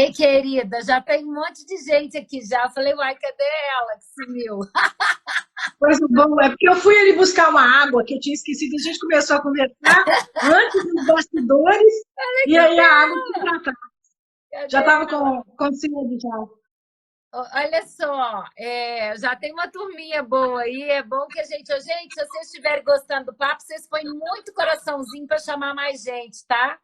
Ei, querida, já tem um monte de gente aqui já. Falei, uai, cadê ela que sumiu? Coisa boa, é porque eu fui ali buscar uma água que eu tinha esquecido, a gente começou a conversar antes dos bastidores, e aí Cadê? a água foi pra trás. Já Cadê estava ela? com sede já. Olha só, já tem uma turminha boa aí. É bom que a gente. Ô, gente, se vocês estiverem gostando do papo, vocês põem muito coraçãozinho para chamar mais gente, tá?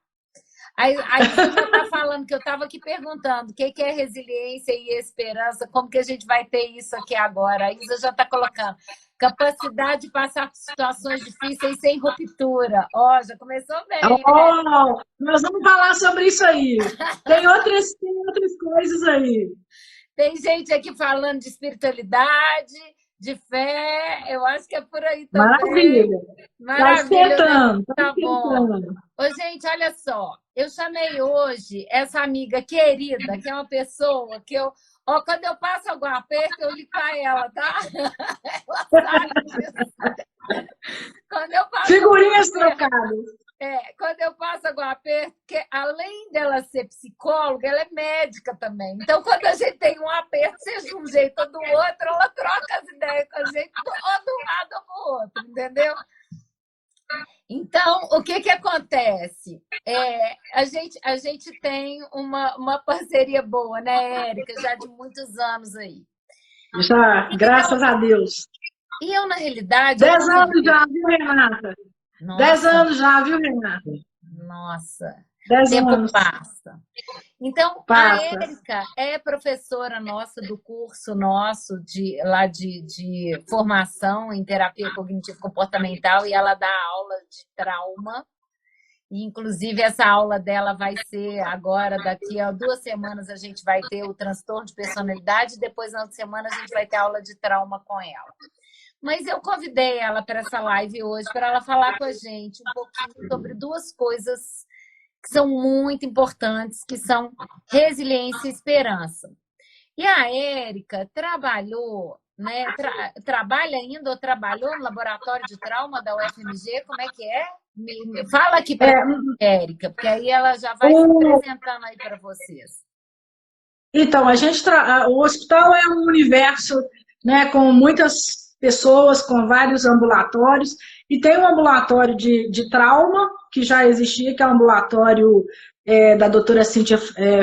A Isa já está falando que eu estava aqui perguntando o que que é resiliência e esperança, como que a gente vai ter isso aqui agora. A Isa já está colocando capacidade de passar por situações difíceis sem ruptura. Ó, já começou bem, né? Oh, nós vamos falar sobre isso aí. Tem outras coisas aí. Tem gente aqui falando de espiritualidade, de fé. Eu acho que é por aí também. Maravilha. Está Maravilha, né? esquentando, está Tá bom. esquentando. Ô, gente, olha só. Eu chamei hoje essa amiga querida, que é uma pessoa que eu. Ó, quando eu passo algum aperto, eu ligo para ela, tá? Ela sabe disso. Quando eu passo algum Figurinhas aperto. trocadas. Quando eu passo algum aperto, porque além dela ser psicóloga, ela é médica também. Então, quando a gente tem um aperto, seja de um jeito ou do outro, ela troca as ideias com a gente, ou de um lado ou do outro, entendeu? Então, o que que acontece? A gente tem uma parceria boa, né, Érica? Já de muitos anos aí. Já, O que que graças ela... a Deus. E eu, na realidade, eu 10 anos convidei... já, viu, Renata? Dez Nossa, anos já, viu, Renata? nossa, Dez tempo anos. passa. Então, a Passa. Érica é professora nossa do curso nosso de formação em terapia cognitivo comportamental e ela dá aula de trauma. E, inclusive, essa aula dela vai ser agora, daqui a 2 semanas, a gente vai ter o transtorno de personalidade, e depois, na outra semana, a gente vai ter aula de trauma com ela. Mas eu convidei ela para essa live hoje, para ela falar com a gente um pouquinho sobre duas coisas que são muito importantes, que são resiliência e esperança. E a Érica trabalhou, né? Trabalha ainda ou trabalhou no laboratório de trauma da UFMG? Como é que é? Fala aqui para É, a Érica, porque aí ela já vai se o, apresentando aí para vocês. então, o hospital é um universo, né, com muitas pessoas, com vários ambulatórios, e tem um ambulatório de trauma, que já existia, que é o ambulatório da doutora Cíntia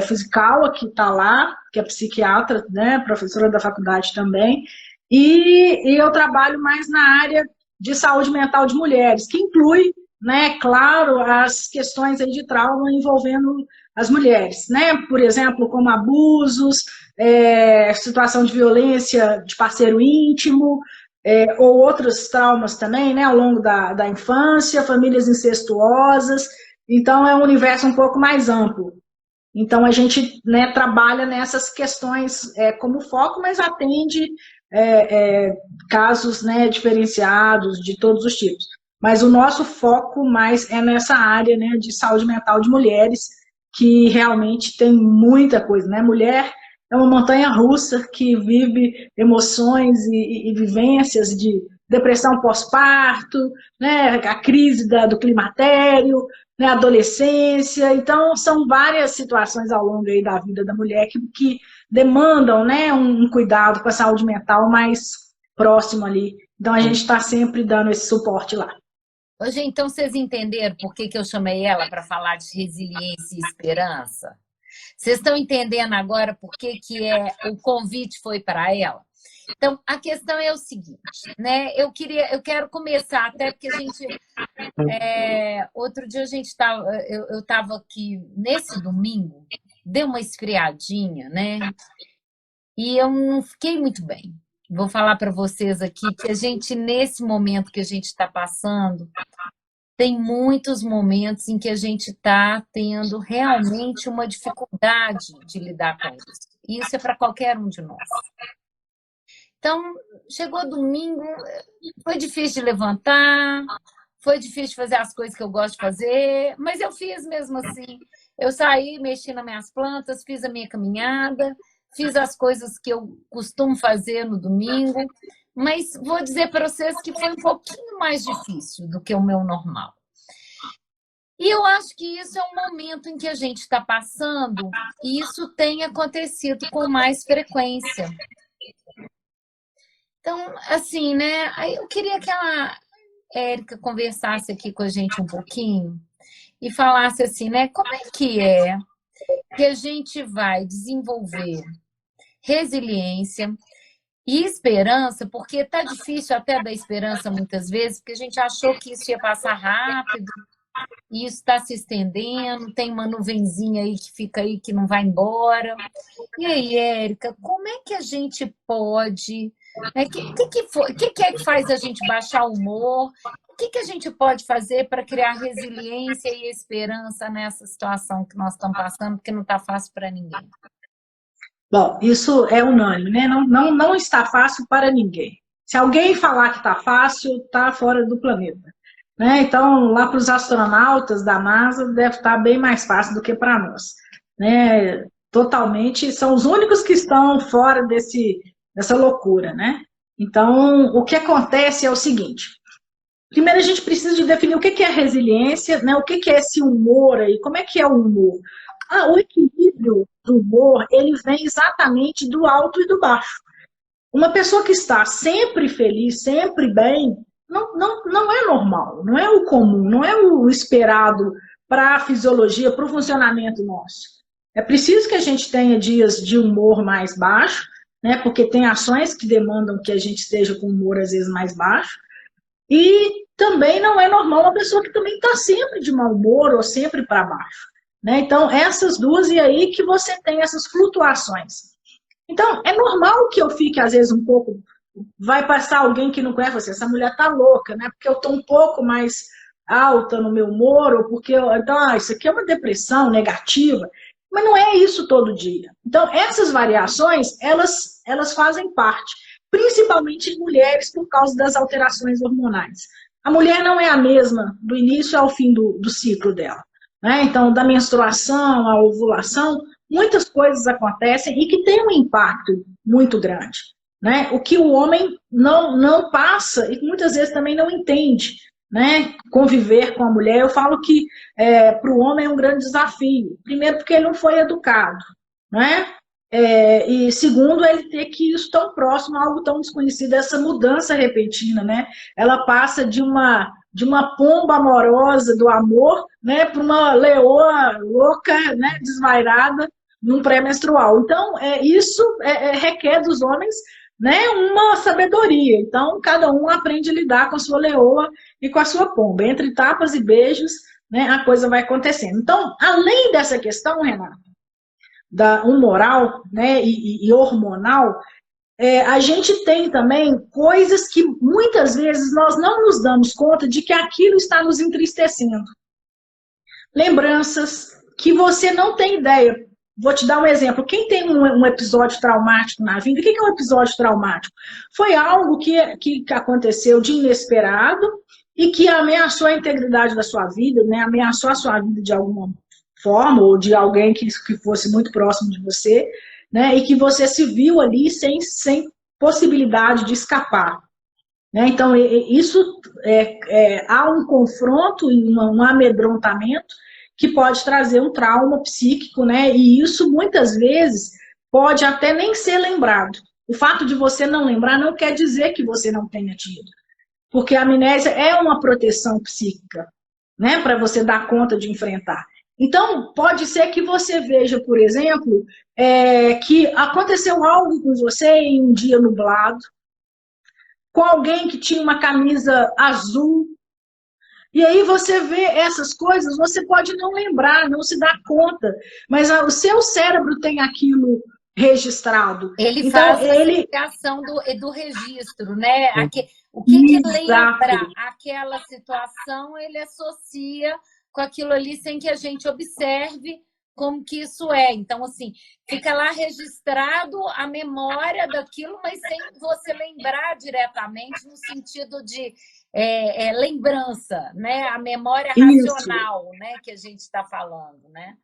Fusikawa, que está lá, que é psiquiatra, né, professora da faculdade também, e eu trabalho mais na área de saúde mental de mulheres, que inclui, né, claro, as questões aí de trauma envolvendo as mulheres, né? Por exemplo, como abusos, situação de violência de parceiro íntimo, ou outros traumas também, né? Ao longo da infância, famílias incestuosas. Então, é um universo um pouco mais amplo. Então, a gente, né, trabalha nessas questões como foco, mas atende casos, né, diferenciados de todos os tipos. Mas o nosso foco mais é nessa área, né, de saúde mental de mulheres, que realmente tem muita coisa, né? Mulher é uma montanha russa que vive emoções e vivências de depressão pós-parto, né? A crise do climatério, né? Adolescência. Então, são várias situações ao longo aí da vida da mulher que demandam, né, um cuidado com a saúde mental mais próximo ali. Então, a gente está sempre dando esse suporte lá. Hoje, então, vocês entenderam por que que eu chamei ela para falar de resiliência e esperança? Vocês estão entendendo agora por que que o convite foi para ela? Então, a questão é o seguinte, né? Eu quero começar, até porque a gente, outro dia a gente estava, eu estava aqui nesse domingo, deu uma esfriadinha, né? E eu não fiquei muito bem. Vou falar para vocês aqui que a gente, nesse momento que a gente está passando, tem muitos momentos em que a gente está tendo realmente uma dificuldade de lidar com isso. E isso é para qualquer um de nós. Então, chegou domingo, foi difícil de levantar, foi difícil de fazer as coisas que eu gosto de fazer, mas eu fiz mesmo assim. Eu saí, mexi nas minhas plantas, fiz a minha caminhada, fiz as coisas que eu costumo fazer no domingo, mas vou dizer para vocês que foi um pouquinho mais difícil do que o meu normal. E eu acho que isso é um momento em que a gente está passando, e isso tem acontecido com mais frequência. Então, assim, né? Aí eu queria que a Érica conversasse aqui com a gente um pouquinho e falasse assim, né? Como é que a gente vai desenvolver resiliência e esperança, porque tá difícil até dar esperança muitas vezes, porque a gente achou que isso ia passar rápido, e isso está se estendendo, tem uma nuvenzinha aí que fica aí que não vai embora. E aí, Érica, como é que a gente pode. O que é que faz a gente baixar o humor? O que a gente pode fazer para criar resiliência e esperança nessa situação que nós estamos passando, porque não está fácil para ninguém? Bom, isso é unânime, né? Não está fácil para ninguém. Se alguém falar que está fácil, está fora do planeta. Né? Então, lá para os astronautas da NASA, deve estar bem mais fácil do que para nós. Né? Totalmente, são os únicos que estão fora dessa loucura. Né? Então, o que acontece é o seguinte: primeiro a gente precisa de definir o que é resiliência, né? O que é esse humor aí, como é que é o humor? O equilíbrio do humor, ele vem exatamente do alto e do baixo. Uma pessoa que está sempre feliz, sempre bem, não é normal, não é o comum, não é o esperado para a fisiologia, para o funcionamento nosso. É preciso que a gente tenha dias de humor mais baixo, né? Porque tem ações que demandam que a gente esteja com humor às vezes mais baixo, e também não é normal uma pessoa que também está sempre de mau humor ou sempre para baixo. Né? Então, essas duas, e aí que você tem essas flutuações. Então, é normal que eu fique, às vezes, um pouco... Vai passar alguém que não conhece você, essa mulher está louca, né? Porque eu estou um pouco mais alta no meu humor, ou porque então, isso aqui é uma depressão negativa. Mas não é isso todo dia. Então, essas variações, elas fazem parte, principalmente em mulheres, por causa das alterações hormonais. A mulher não é a mesma do início ao fim do ciclo dela. Né? Então, da menstruação à ovulação, muitas coisas acontecem e que tem um impacto muito grande. Né? O que o homem não passa e muitas vezes também não entende. Né? Conviver com a mulher, eu falo que para o homem é um grande desafio. Primeiro, porque ele não foi educado. Né? E segundo, ele ter que isso tão próximo, algo tão desconhecido, essa mudança repentina. Né? Ela passa de uma pomba amorosa do amor, né, para uma leoa louca, né, desvairada, num pré-menstrual. Então, isso requer dos homens, né, uma sabedoria. Então, cada um aprende a lidar com a sua leoa e com a sua pomba. Entre tapas e beijos, né, a coisa vai acontecendo. Então, além dessa questão, Renata, da humoral, né, e hormonal, a gente tem também coisas que muitas vezes nós não nos damos conta de que aquilo está nos entristecendo. Lembranças que você não tem ideia. Vou te dar um exemplo. Quem tem um episódio traumático na vida, o que é um episódio traumático? Foi algo que aconteceu de inesperado e que ameaçou a integridade da sua vida, né? Ameaçou a sua vida de alguma forma, ou de alguém que fosse muito próximo de você, né, e que você se viu ali sem possibilidade de escapar. Né? Então, isso há um confronto e um amedrontamento que pode trazer um trauma psíquico, né? E isso, muitas vezes, pode até nem ser lembrado. O fato de você não lembrar não quer dizer que você não tenha tido, porque a amnésia é uma proteção psíquica, né, para você dar conta de enfrentar. Então, pode ser que você veja, por exemplo, que aconteceu algo com você em um dia nublado, com alguém que tinha uma camisa azul, e aí você vê essas coisas, você pode não lembrar, não se dar conta, mas o seu cérebro tem aquilo registrado. Ele então, faz a associação do registro, né? O que lembra aquela situação, ele associa com aquilo ali sem que a gente observe como que isso é. Então, assim, fica lá registrado a memória daquilo, mas sem você lembrar diretamente no sentido de lembrança, né? A memória racional, né? Que a gente está falando, né?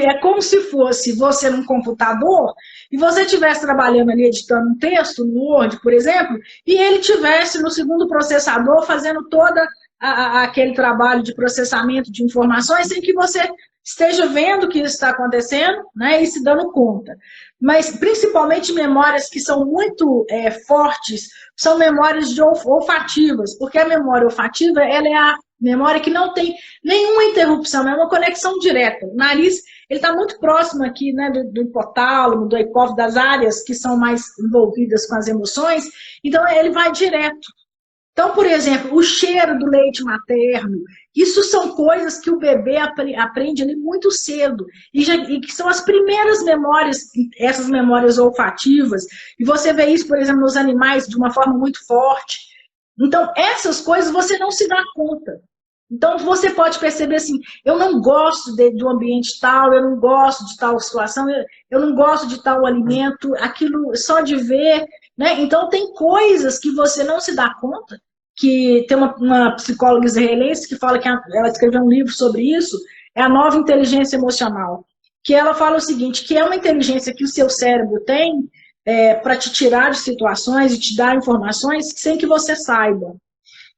É como se fosse você num computador e você estivesse trabalhando ali editando um texto no Word, por exemplo, e ele estivesse no segundo processador fazendo toda aquele trabalho de processamento de informações sem que você esteja vendo que isso está acontecendo, né, e se dando conta. Mas, principalmente, memórias que são muito fortes, são memórias olfativas, porque a memória olfativa, ela é a memória que não tem nenhuma interrupção, é uma conexão direta. O nariz, ele está muito próximo aqui, né, do hipotálamo, do hipófise, das áreas que são mais envolvidas com as emoções, então ele vai direto. Então, por exemplo, o cheiro do leite materno, isso são coisas que o bebê aprende ali muito cedo, e que são as primeiras memórias, essas memórias olfativas, e você vê isso, por exemplo, nos animais de uma forma muito forte. Então, essas coisas você não se dá conta. Então, você pode perceber assim, eu não gosto de um ambiente tal, eu não gosto de tal situação, eu não gosto de tal alimento, aquilo só de ver, né? Então, tem coisas que você não se dá conta, que tem uma psicóloga israelense que fala que ela escreveu um livro sobre isso, é a nova inteligência emocional, que ela fala o seguinte, que é uma inteligência que o seu cérebro tem para te tirar de situações e te dar informações sem que você saiba.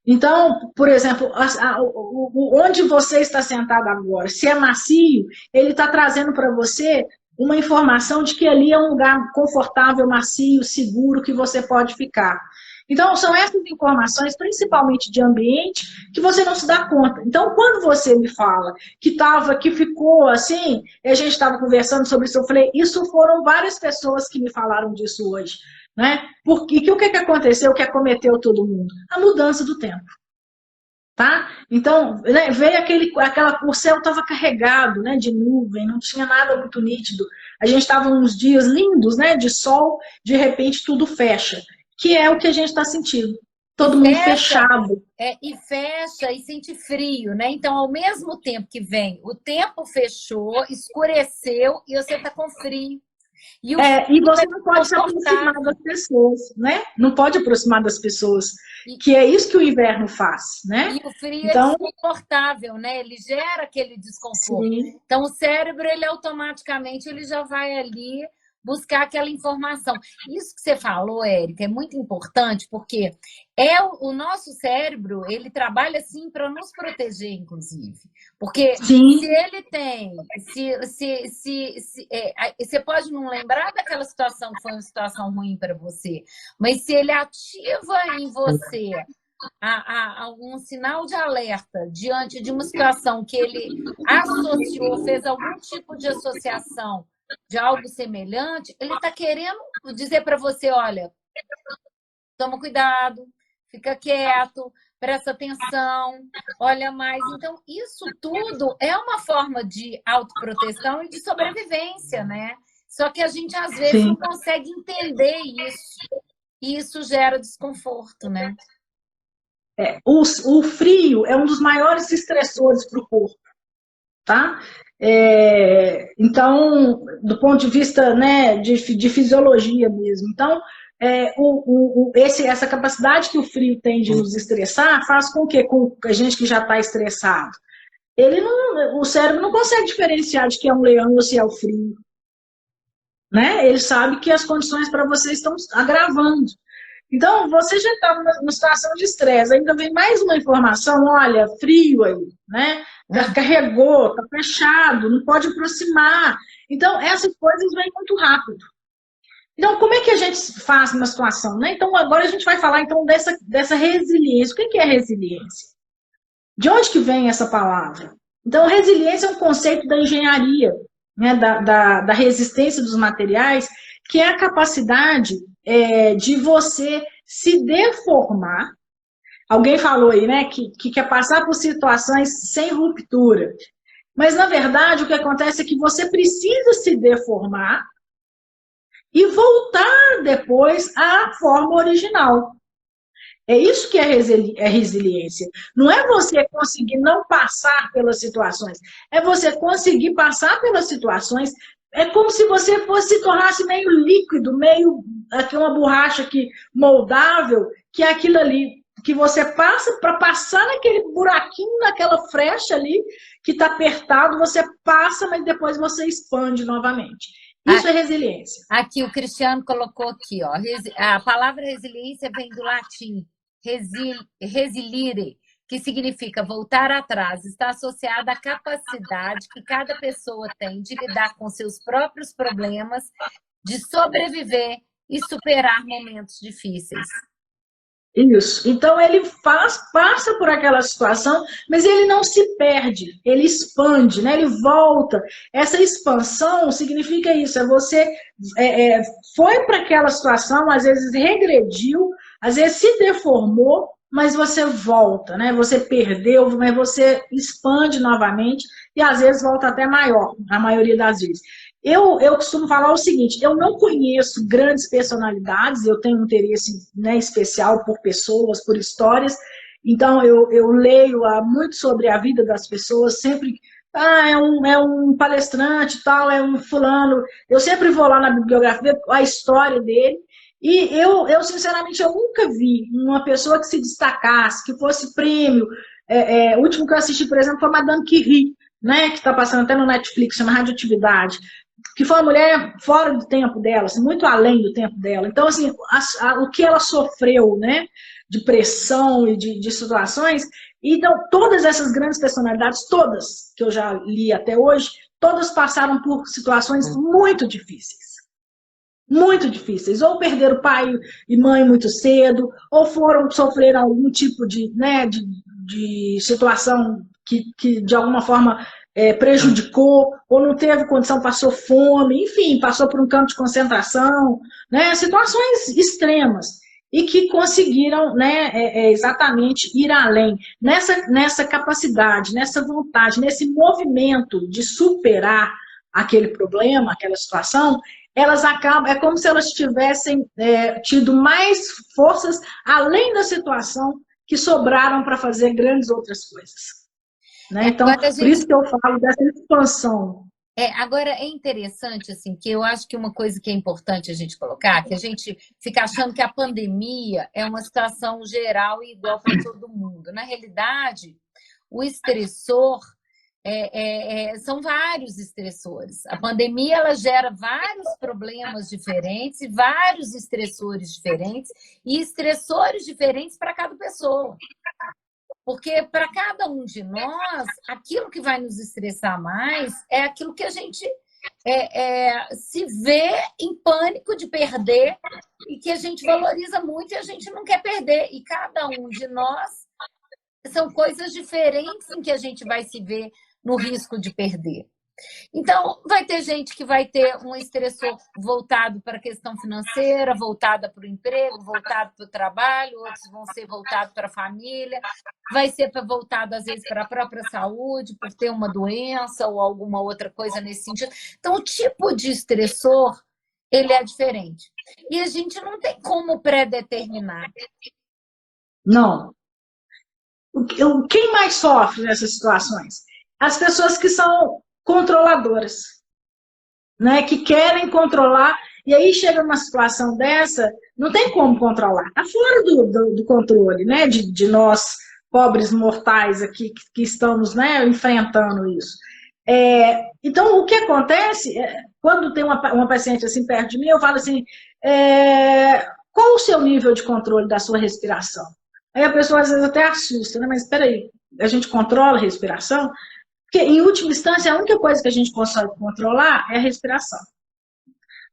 Então, por exemplo, onde você está sentado agora, se é macio, ele está trazendo para você uma informação de que ali é um lugar confortável, macio, seguro, que você pode ficar. Então, são essas informações, principalmente de ambiente, que você não se dá conta. Então, quando você me fala que ficou assim, e a gente estava conversando sobre isso, eu falei, isso foram várias pessoas que me falaram disso hoje. Né? Porque o que aconteceu, que acometeu todo mundo? A mudança do tempo. Tá? Então, né, veio o céu estava carregado, né, de nuvem, não tinha nada muito nítido. A gente estava uns dias lindos, né, de sol, de repente tudo fecha, que é o que a gente está sentindo. Todo mundo fechado. E fecha e sente frio, né? Então, ao mesmo tempo que vem, o tempo fechou, escureceu e você está com frio. E você não pode se aproximar das pessoas, né? Não pode aproximar das pessoas, que é isso que o inverno faz, né? E o frio então, é desconfortável, né? Ele gera aquele desconforto. Sim. Então, o cérebro, ele automaticamente, ele já vai ali buscar aquela informação. Isso que você falou, Érica, é muito importante, porque o nosso cérebro, ele trabalha assim para nos proteger, inclusive. Porque Sim. se ele tem... você pode não lembrar daquela situação que foi uma situação ruim para você, mas se ele ativa em você um sinal de alerta diante de uma situação que ele associou, fez algum tipo de associação de algo semelhante, ele está querendo dizer para você, olha, toma cuidado, fica quieto, presta atenção, olha mais. Então, isso tudo é uma forma de autoproteção e de sobrevivência, né? Só que a gente, às vezes, Sim. não consegue entender isso. E isso gera desconforto, né? O frio é um dos maiores estressores para o corpo, tá? Então, do ponto de vista, né, de fisiologia mesmo. Então, essa capacidade que o frio tem de nos estressar faz com que a gente que já está estressado, o cérebro não consegue diferenciar de que é um leão ou se é o frio. Né? Ele sabe que as condições para você estão agravando. Então, você já está numa situação de estresse, ainda vem mais uma informação, olha, frio aí, né? Carregou, está fechado, não pode aproximar. Então, essas coisas vêm muito rápido. Então, como é que a gente faz numa situação? Né? Então, agora a gente vai falar então, dessa resiliência. O que é resiliência? De onde que vem essa palavra? Então, resiliência é um conceito da engenharia, né? da resistência dos materiais, que é a capacidade de você se deformar. Alguém falou aí, né, que quer passar por situações sem ruptura. Mas, na verdade, o que acontece é que você precisa se deformar e voltar depois à forma original. É isso que é resiliência. Não é você conseguir não passar pelas situações, é você conseguir passar pelas situações. É como se você se tornasse meio líquido, meio uma borracha moldável, que é aquilo ali que você passa para passar naquele buraquinho, naquela frecha ali, que está apertado, você passa, mas depois você expande novamente. Isso é resiliência. Aqui, o Cristiano colocou aqui, ó, a palavra resiliência vem do latim, resilire, que significa voltar atrás, está associada à capacidade que cada pessoa tem de lidar com seus próprios problemas, de sobreviver e superar momentos difíceis. Isso. Então ele passa por aquela situação, mas ele não se perde, ele expande, né? Ele volta. Essa expansão significa isso, é você foi para aquela situação, às vezes regrediu, às vezes se deformou, mas você volta, né? Você perdeu, mas você expande novamente e às vezes volta até maior, a maioria das vezes. Eu costumo falar o seguinte, eu não conheço grandes personalidades, eu tenho um interesse, né, especial por pessoas, por histórias, então eu leio muito sobre a vida das pessoas, sempre, é um palestrante, tal, é um fulano, eu sempre vou lá na bibliografia, a história dele, e sinceramente, eu nunca vi uma pessoa que se destacasse, que fosse prêmio, o último que eu assisti, por exemplo, foi Madame Curie, né, que está passando até no Netflix, chama Radioatividade, que foi uma mulher fora do tempo dela, assim, muito além do tempo dela. Então, assim, o que ela sofreu, né, de pressão e de situações, então, todas essas grandes personalidades, todas que eu já li até hoje, todas passaram por situações muito difíceis. Muito difíceis. Ou perderam pai e mãe muito cedo, ou sofreram algum tipo de situação que de alguma forma prejudicou, ou não teve condição, passou fome, enfim, passou por um campo de concentração, né, situações extremas, e que conseguiram, né, exatamente ir além, nessa capacidade, nessa vontade, nesse movimento de superar aquele problema, aquela situação, elas acabam, é como se elas tivessem tido mais forças além da situação que sobraram para fazer grandes outras coisas. Né? Então, por isso que eu falo dessa expansão. Agora, é interessante, assim, que eu acho que uma coisa que é importante a gente colocar, que a gente fica achando que a pandemia é uma situação geral e igual para todo mundo. Na realidade, o estressor são vários estressores. A pandemia ela gera vários problemas diferentes, vários estressores diferentes e estressores diferentes para cada pessoa. Porque para cada um de nós, aquilo que vai nos estressar mais é aquilo que a gente se vê em pânico de perder e que a gente valoriza muito e a gente não quer perder. E cada um de nós são coisas diferentes em que a gente vai se ver no risco de perder. Então, vai ter gente que vai ter um estressor voltado para a questão financeira, voltada para o emprego, voltado para o trabalho, outros vão ser voltados para a família, vai ser voltado, às vezes, para a própria saúde, por ter uma doença ou alguma outra coisa nesse sentido. Então, o tipo de estressor, ele é diferente. E a gente não tem como pré-determinar. Não. Quem mais sofre nessas situações? As pessoas que são controladoras, né? Que querem controlar, e aí chega numa situação dessa, não tem como controlar, está fora do controle, né? De nós, pobres mortais aqui, que estamos, né, enfrentando isso. Então, o que acontece, quando tem uma paciente assim perto de mim, eu falo assim, qual o seu nível de controle da sua respiração? Aí a pessoa às vezes até assusta, né? Mas espera aí, a gente controla a respiração? Porque, em última instância, a única coisa que a gente consegue controlar é a respiração.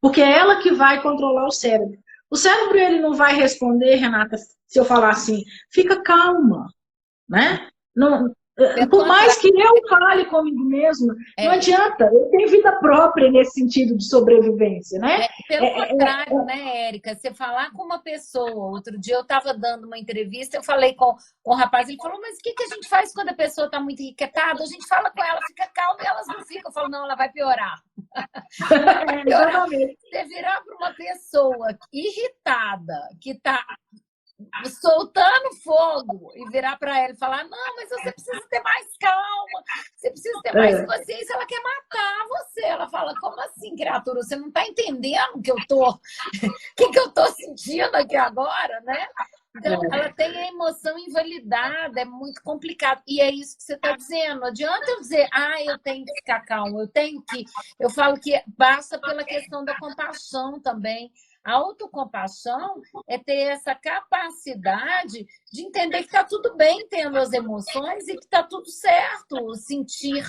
Porque é ela que vai controlar o cérebro. O cérebro, ele não vai responder, Renata, se eu falar assim, fica calma, né? Não, por mais que eu fale comigo mesma, não adianta, eu tenho vida própria nesse sentido de sobrevivência, né? Pelo contrário, né, Érica? Você falar com uma pessoa, outro dia eu estava dando uma entrevista, eu falei com o rapaz, ele falou, mas o que a gente faz quando a pessoa está muito irritada? A gente fala com ela, fica calma e elas não ficam. Eu falo, não, ela vai piorar. Você virar para uma pessoa irritada, que está soltando fogo e virar para ela e falar, não, mas você precisa ter mais calma, você precisa ter mais consciência, ela quer matar você. Ela fala, como assim, criatura? Você não está entendendo o que eu tô sentindo aqui agora, né? Então, ela tem a emoção invalidada, é muito complicado. E é isso que você está dizendo. Não adianta eu dizer, eu tenho que ficar calma, eu falo que passa pela questão da compaixão também. A autocompaixão é ter essa capacidade de entender que está tudo bem tendo as emoções e que está tudo certo sentir.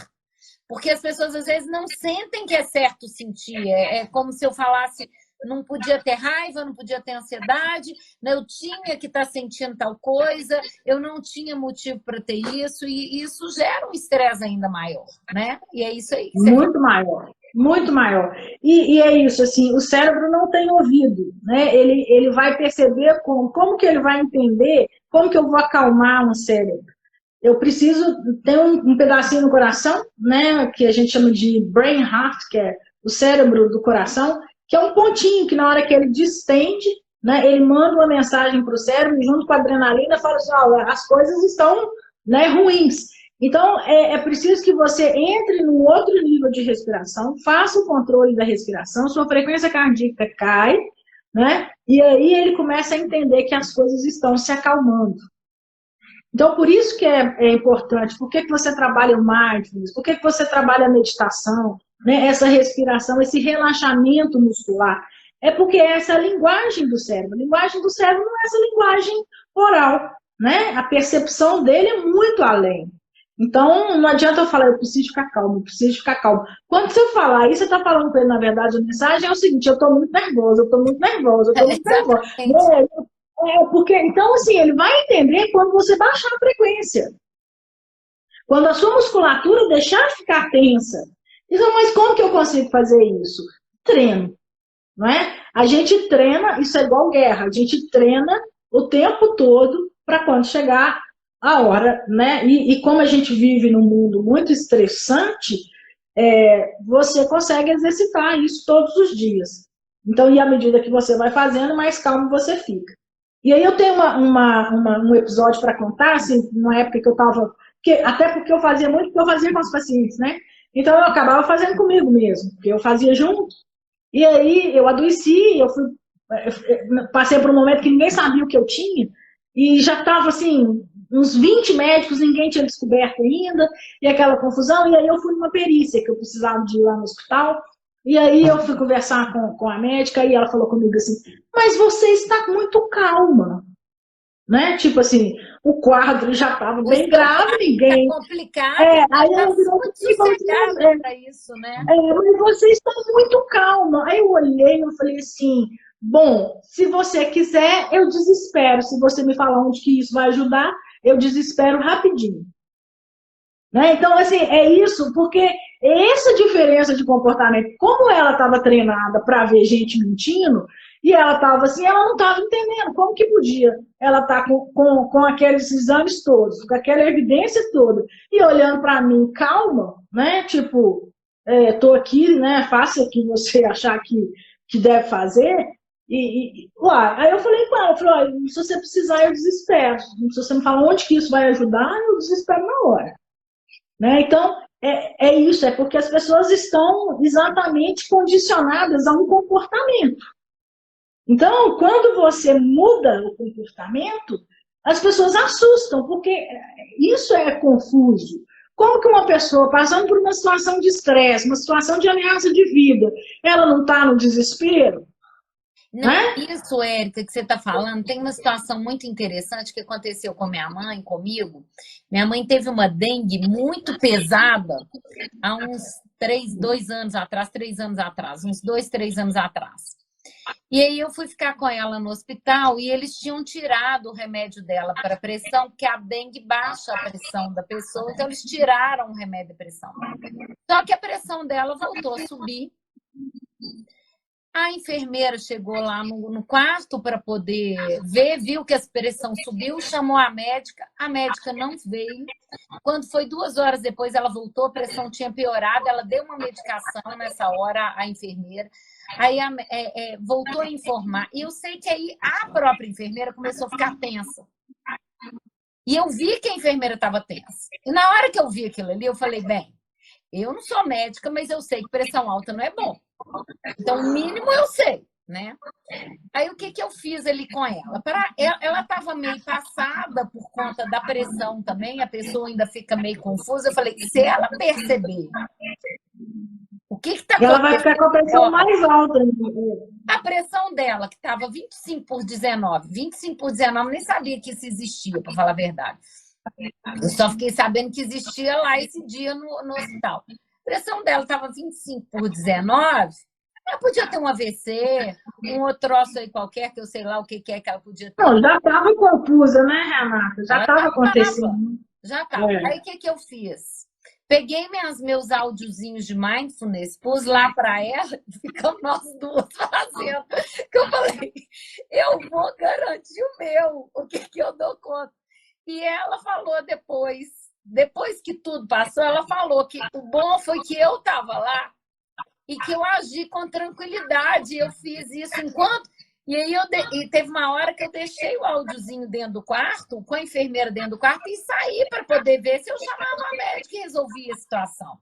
Porque as pessoas às vezes não sentem que é certo sentir. É como se eu falasse, não podia ter raiva, não podia ter ansiedade, né? Eu tinha que estar sentindo tal coisa, eu não tinha motivo para ter isso, e isso gera um estresse ainda maior, né? E é isso aí que você Muito maior, muito maior. E é isso, assim, o cérebro não tem ouvido, né? Ele vai perceber como que ele vai entender, como que eu vou acalmar um cérebro. Eu preciso ter um pedacinho no coração, né, que a gente chama de brain heart, que é o cérebro do coração, que é um pontinho que na hora que ele distende, né, ele manda uma mensagem para o cérebro, junto com a adrenalina, fala assim, as coisas estão, né, ruins. Então, é preciso que você entre num outro nível de respiração, faça o controle da respiração, sua frequência cardíaca cai, né, e aí ele começa a entender que as coisas estão se acalmando. Então, por isso que é importante, por que você trabalha o mindfulness, por que você trabalha a meditação, né? Essa respiração, esse relaxamento muscular. É porque essa é a linguagem do cérebro. A linguagem do cérebro não é essa linguagem oral, né? A percepção dele é muito além. Então, não adianta eu falar, eu preciso ficar calmo, eu preciso ficar calmo. Quando você falar isso, você está falando para ele, na verdade, a mensagem é o seguinte, eu estou muito nervosa, eu estou muito nervosa, eu estou muito nervosa. Porque, então, assim, ele vai entender quando você baixar a frequência. Quando a sua musculatura deixar de ficar tensa. Então, mas como que eu consigo fazer isso? Treino, não é? A gente treina, isso é igual guerra, a gente treina o tempo todo para quando chegar a hora, né? E como a gente vive num mundo muito estressante, você consegue exercitar isso todos os dias. Então, e à medida que você vai fazendo, mais calmo você fica. E aí eu tenho um episódio para contar, assim, numa época que eu estava... Até porque eu fazia muito, porque eu fazia com os pacientes, né? Então eu acabava fazendo comigo mesmo, porque eu fazia junto. E aí eu adoeci, passei por um momento que ninguém sabia o que eu tinha, e já estava assim, uns 20 médicos, ninguém tinha descoberto ainda, e aquela confusão, e aí eu fui numa perícia, que eu precisava de ir lá no hospital, e aí eu fui conversar com a médica, e ela falou comigo assim, mas você está muito calma, né? Tipo assim, o quadro já estava bem grave, ninguém... Tá complicado, aí tá eu muito sossegada para isso, né? mas você está muito calma. Aí eu olhei e falei assim, bom, se você quiser, eu desespero. Se você me falar onde que isso vai ajudar, eu desespero rapidinho. Né? Então, assim, é isso, porque essa diferença de comportamento, como ela estava treinada para ver gente mentindo, e ela estava assim, ela não estava entendendo como que podia ela estar com aqueles exames todos, com aquela evidência toda, e olhando para mim calma, né? Tipo, estou aqui, né? Faça o que você achar que deve fazer. Aí eu falei com ela, eu falei, se você precisar, eu desespero. Se você me falar onde que isso vai ajudar, eu desespero na hora. Né? Então, é isso, é porque as pessoas estão exatamente condicionadas a um comportamento. Então, quando você muda o comportamento, as pessoas assustam, porque isso é confuso. Como que uma pessoa passando por uma situação de estresse, uma situação de ameaça de vida, ela não está no desespero? Não, isso, Érica, que você está falando, tem uma situação muito interessante que aconteceu com minha mãe, comigo. Minha mãe teve uma dengue muito pesada há uns 3 anos atrás, uns 2, 3 anos atrás. E aí eu fui ficar com ela no hospital e eles tinham tirado o remédio dela para pressão, porque a dengue baixa a pressão da pessoa, então eles tiraram o remédio de pressão. Só que a pressão dela voltou a subir. A enfermeira chegou lá no quarto para poder ver, viu que a pressão subiu, chamou a médica não veio. Quando foi 2 horas depois, ela voltou, a pressão tinha piorado, ela deu uma medicação nessa hora, a enfermeira, aí voltou a informar. E eu sei que aí a própria enfermeira começou a ficar tensa. E eu vi que a enfermeira estava tensa. E na hora que eu vi aquilo ali, eu falei, bem, eu não sou médica, mas eu sei que pressão alta não é bom. Então, o mínimo eu sei, né? Aí, o que eu fiz ali com ela? Ela estava meio passada por conta da pressão também, a pessoa ainda fica meio confusa. Eu falei, se ela perceber o que está Ela vai ficar com a pressão acontecendo? mais alta. A pressão dela, que estava 25/19, 25/19, nem sabia que isso existia, para falar a verdade. Eu só fiquei sabendo que existia lá esse dia no hospital. A pressão dela estava 25/19, ela podia ter um AVC, um outro troço aí qualquer, que eu sei lá o que é que ela podia ter. Não, já estava confusa, né, Renata? Já estava acontecendo. Já estava. Aí o que eu fiz? Peguei meus áudiozinhos de mindfulness, pus lá para ela e ficamos nós duas fazendo. Que eu falei, eu vou garantir o meu, o que eu dou conta. E ela falou depois que tudo passou, ela falou que o bom foi que eu estava lá e que eu agi com tranquilidade. Eu fiz isso enquanto... E aí e teve uma hora que eu deixei o áudiozinho dentro do quarto, com a enfermeira dentro do quarto, e saí para poder ver se eu chamava a médica e resolvia a situação.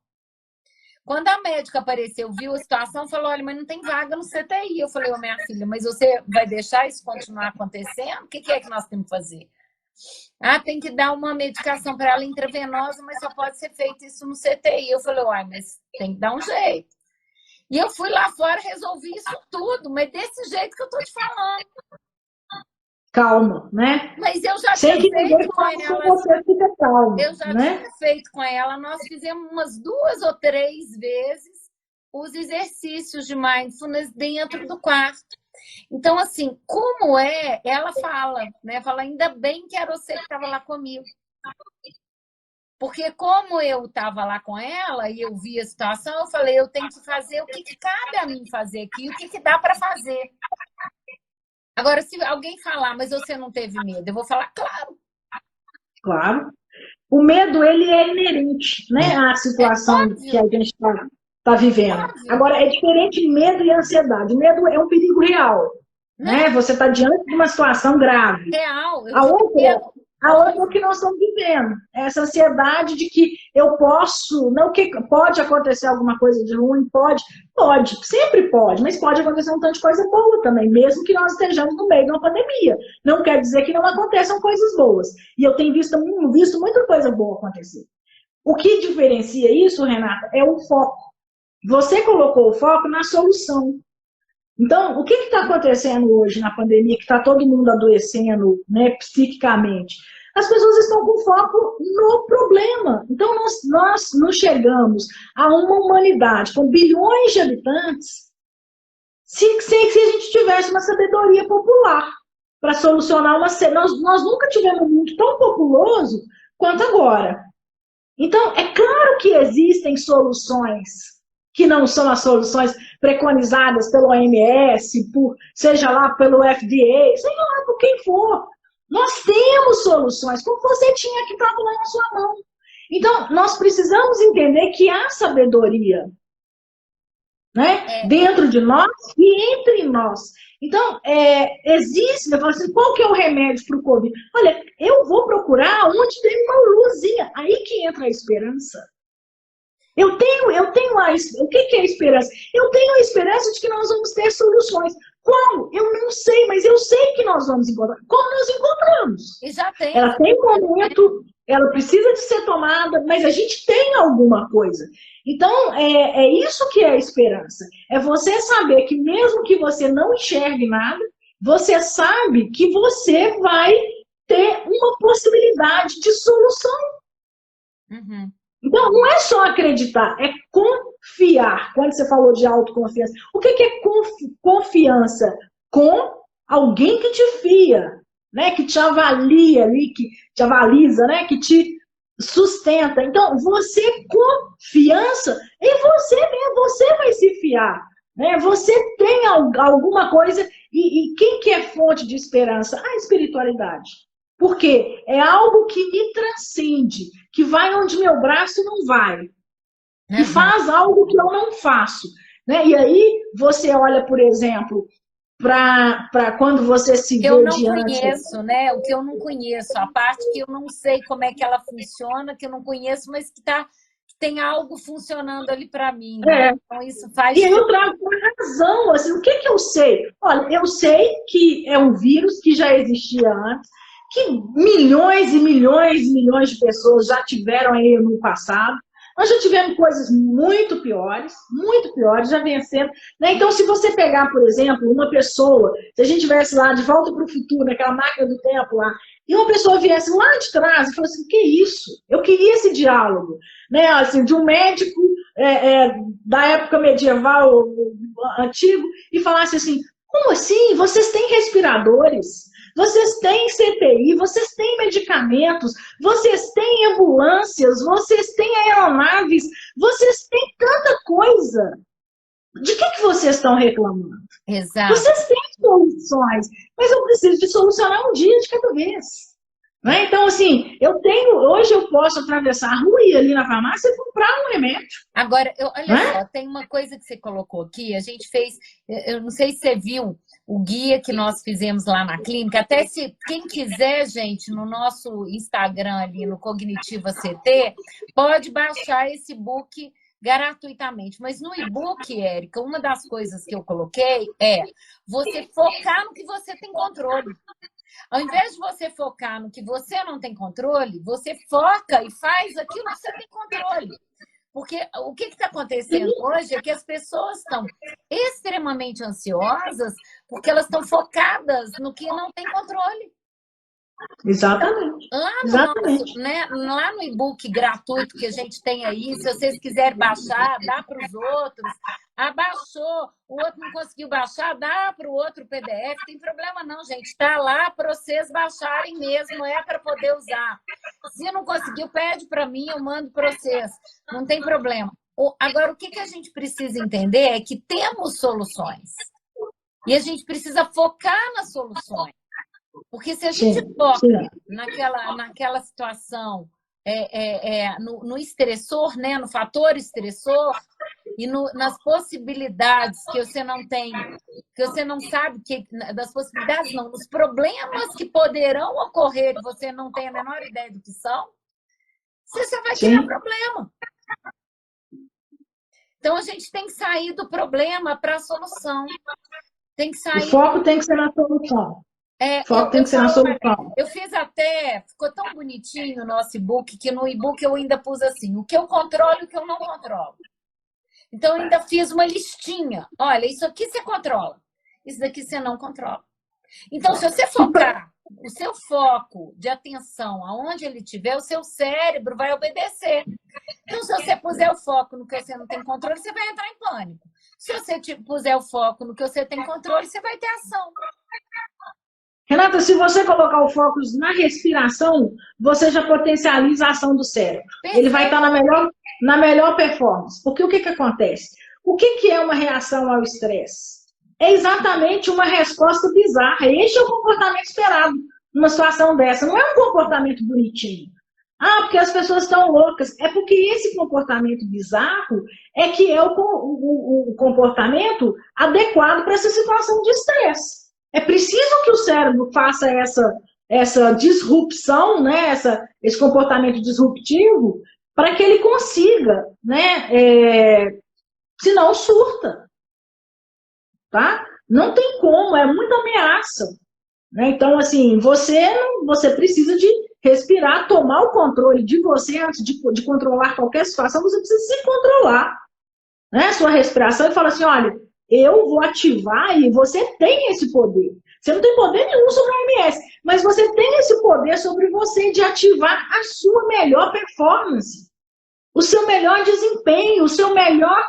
Quando a médica apareceu, viu a situação, falou, olha, mas não tem vaga no CTI. Eu falei, minha filha, mas você vai deixar isso continuar acontecendo? O que é que nós temos que fazer? Ah, tem que dar uma medicação para ela intravenosa, mas só pode ser feito isso no CTI. Eu falei, uai, mas tem que dar um jeito. E eu fui lá fora, resolvi isso tudo, mas desse jeito que eu tô te falando. Calma, né? Mas eu já tinha feito com ela. Você fica calma, eu já né? tinha feito com ela. Nós fizemos umas 2 ou 3 vezes os exercícios de mindfulness dentro do quarto. Então, assim, como ela fala, né? Fala, ainda bem que era você que estava lá comigo. Porque como eu estava lá com ela e eu vi a situação, eu falei, eu tenho que fazer o que cabe a mim fazer aqui, o que dá para fazer. Agora, se alguém falar, mas você não teve medo, eu vou falar, claro. Claro. O medo, ele é inerente, né, à situação que a gente está vivendo. Agora, é diferente medo e ansiedade. Medo é um perigo real, né? Você está diante de uma situação grave. Real. A outra é o que nós estamos vivendo. Essa ansiedade de que eu posso, não que pode acontecer alguma coisa de ruim, pode, sempre pode, mas pode acontecer um tanto de coisa boa também, mesmo que nós estejamos no meio de uma pandemia. Não quer dizer que não aconteçam coisas boas. E eu tenho visto muita coisa boa acontecer. O que diferencia isso, Renata, é o foco. Você colocou o foco na solução. Então, o que está acontecendo hoje na pandemia, que está todo mundo adoecendo, né, psiquicamente? As pessoas estão com foco no problema. Então, nós nos chegamos a uma humanidade com bilhões de habitantes se a gente tivesse uma sabedoria popular para solucionar nós nunca tivemos um mundo tão populoso quanto agora. Então, é claro que existem soluções que não são as soluções preconizadas pelo OMS, seja lá pelo FDA, seja lá por quem for. Nós temos soluções, como você tinha que estar lá na sua mão. Então, nós precisamos entender que há sabedoria, né? Dentro de nós e entre nós. Então, existe, eu falo assim, qual que é o remédio para o Covid? Olha, eu vou procurar onde tem uma luzinha, aí que entra a esperança. O que é a esperança? Eu tenho a esperança de que nós vamos ter soluções. Qual? Eu não sei, mas eu sei que nós vamos encontrar. Como nós encontramos? E já tem. Ela tem um momento, ela precisa de ser tomada, mas a gente tem alguma coisa. Então, é isso que é a esperança. É você saber que mesmo que você não enxergue nada, você sabe que você vai ter uma possibilidade de solução. Uhum. Então, não é só acreditar, é confiar. Quando você falou de autoconfiança, o que é confiança? Com alguém que te fia, né? Que te avalia ali, que te avaliza, né? Que te sustenta. Então, confiança em você mesmo, você vai se fiar. Né? Você tem alguma coisa, e quem que é fonte de esperança? A espiritualidade. Porque é algo que me transcende, que vai onde meu braço não vai, que faz algo que eu não faço. Né? E aí você olha, por exemplo, para quando você se vê eu não diante... conheço, né? O que eu não conheço, a parte que eu não sei como é que ela funciona, que eu não conheço, mas que tem algo funcionando ali para mim. Né? Então isso faz... E eu trago uma razão, assim, o que eu sei? Olha, eu sei que é um vírus que já existia antes, que milhões e milhões e milhões de pessoas já tiveram aí no passado, Nós já tivemos coisas muito piores, já vencendo. Né? Então, se você pegar, por exemplo, uma pessoa, se a gente tivesse lá de volta para o futuro, naquela máquina do tempo lá, e uma pessoa viesse lá de trás e falasse assim, que isso? Eu queria esse diálogo, né? Assim, de um médico da época medieval, antigo, e falasse assim, como assim? Vocês têm respiradores, vocês têm CTI, vocês têm medicamentos, vocês têm ambulâncias, vocês têm aeronaves, vocês têm tanta coisa. De que vocês estão reclamando? Exato. Vocês têm soluções, mas eu preciso de solucionar um dia de cada vez. Né? Então, assim, hoje eu posso atravessar a rua e ir ali na farmácia e comprar um remédio. Agora, olha só, tem uma coisa que você colocou aqui, a gente fez, eu não sei se você viu o guia que nós fizemos lá na clínica, até se quem quiser, gente, no nosso Instagram ali, no Cognitiva CT, pode baixar esse book gratuitamente. Mas no e-book, Érica, uma das coisas que eu coloquei é você focar no que você tem controle. Ao invés de você focar no que você não tem controle, você foca e faz aquilo que você tem controle. Porque o que está acontecendo hoje é que as pessoas estão extremamente ansiosas porque elas estão focadas no que não tem controle. Exatamente. Lá no e-book gratuito que a gente tem aí, se vocês quiserem baixar, dá para os outros. Baixou, o outro não conseguiu baixar, dá para o outro PDF. Tem problema não, gente. Está lá para vocês baixarem mesmo, é para poder usar. Se não conseguiu, pede para mim, eu mando para vocês. Não tem problema. Agora, o que a gente precisa entender é que temos soluções. E a gente precisa focar nas soluções. Porque se a gente foca naquela situação, no estressor, né, no fator estressor, e nas possibilidades que você não tem, que você não sabe, das possibilidades não, nos problemas que poderão ocorrer, que você não tem a menor ideia do que são, você só vai criar problema. Então, a gente tem que sair do problema para a solução. Tem que sair... O foco tem que ser na solução. Eu fiz até, ficou tão bonitinho o nosso e-book, que no e-book eu ainda pus assim, o que eu controlo e o que eu não controlo. Então, eu ainda fiz uma listinha. Olha, isso aqui você controla, isso daqui você não controla. Então, se você focar o seu foco de atenção aonde ele estiver, o seu cérebro vai obedecer. Então, se você puser o foco no que você não tem controle, você vai entrar em pânico. Se você puser o foco no que você tem controle, você vai ter ação. Renata, se você colocar o foco na respiração, você já potencializa a ação do cérebro. Perfeito. Ele vai estar na melhor performance. Porque o que acontece? O que é uma reação ao estresse? É exatamente uma resposta bizarra. Este é o comportamento esperado numa situação dessa. Não é um comportamento bonitinho. Porque as pessoas estão loucas. É porque esse comportamento bizarro é que é o comportamento adequado para essa situação de estresse. É preciso que o cérebro faça essa disrupção, né? Esse comportamento disruptivo, para que ele consiga, né? Senão surta. Tá? Não tem como, é muita ameaça. Né? Então, assim, você precisa de respirar, tomar o controle de você antes de controlar qualquer situação, você precisa se controlar. Né? Sua respiração e fala assim, olha, eu vou ativar e você tem esse poder. Você não tem poder nenhum sobre a OMS, mas você tem esse poder sobre você de ativar a sua melhor performance, o seu melhor desempenho, o seu melhor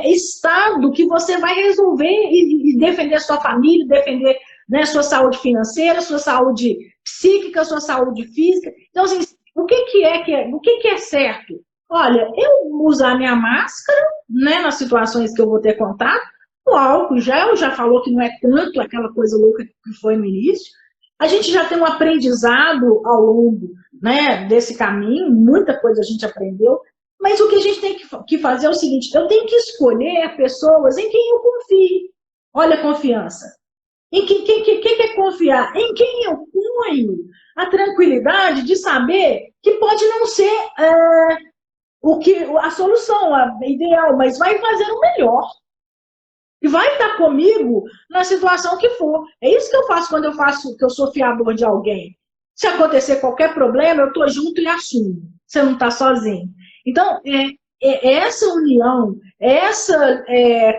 estado que você vai resolver e defender a sua família, defender, né, sua saúde financeira, sua saúde psíquica, sua saúde física. Então, assim, o que é certo? Olha, eu usar minha máscara, né, nas situações que eu vou ter contato, o álcool já falou que não é tanto aquela coisa louca que foi no início. A gente já tem um aprendizado ao longo, né, desse caminho, muita coisa a gente aprendeu, mas o que a gente tem que fazer é o seguinte, eu tenho que escolher pessoas em quem eu confio. Olha a confiança. Em quem é confiar? Em quem eu ponho a tranquilidade de saber que pode não ser a solução ideal, mas vai fazer o melhor. E vai estar comigo na situação que for. É isso que eu faço quando que eu sou fiador de alguém. Se acontecer qualquer problema, eu estou junto e assumo. Você não está sozinho. Então, é essa união, essa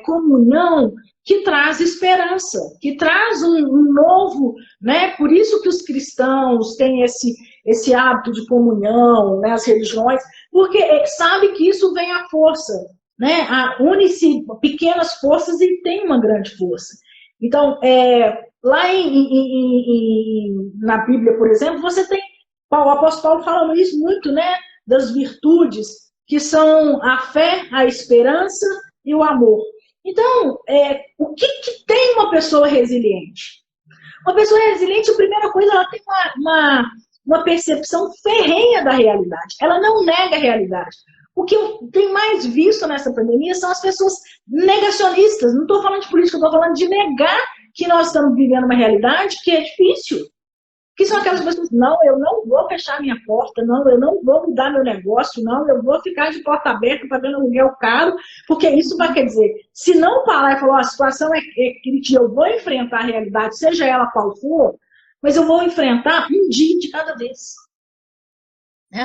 comunhão que traz esperança, que traz um novo, né? Por isso que os cristãos têm esse hábito de comunhão, né? As religiões, porque sabe que isso vem à força, né? Une-se pequenas forças e tem uma grande força. Então, lá na Bíblia, por exemplo, você tem o apóstolo Paulo falando isso muito, né? Das virtudes, que são a fé, a esperança e o amor. Então, o que tem uma pessoa resiliente? Uma pessoa resiliente, a primeira coisa, ela tem uma percepção ferrenha da realidade. Ela não nega a realidade. O que eu tenho mais visto nessa pandemia são as pessoas negacionistas. Não estou falando de política, estou falando de negar que nós estamos vivendo uma realidade que é difícil. Que são aquelas pessoas, não, eu não vou fechar minha porta, não, eu não vou mudar meu negócio, não, eu vou ficar de porta aberta pagando aluguel caro, porque isso vai quer dizer, se não parar e falar, a situação é crítica, eu vou enfrentar a realidade, seja ela qual for, mas eu vou enfrentar um dia de cada vez.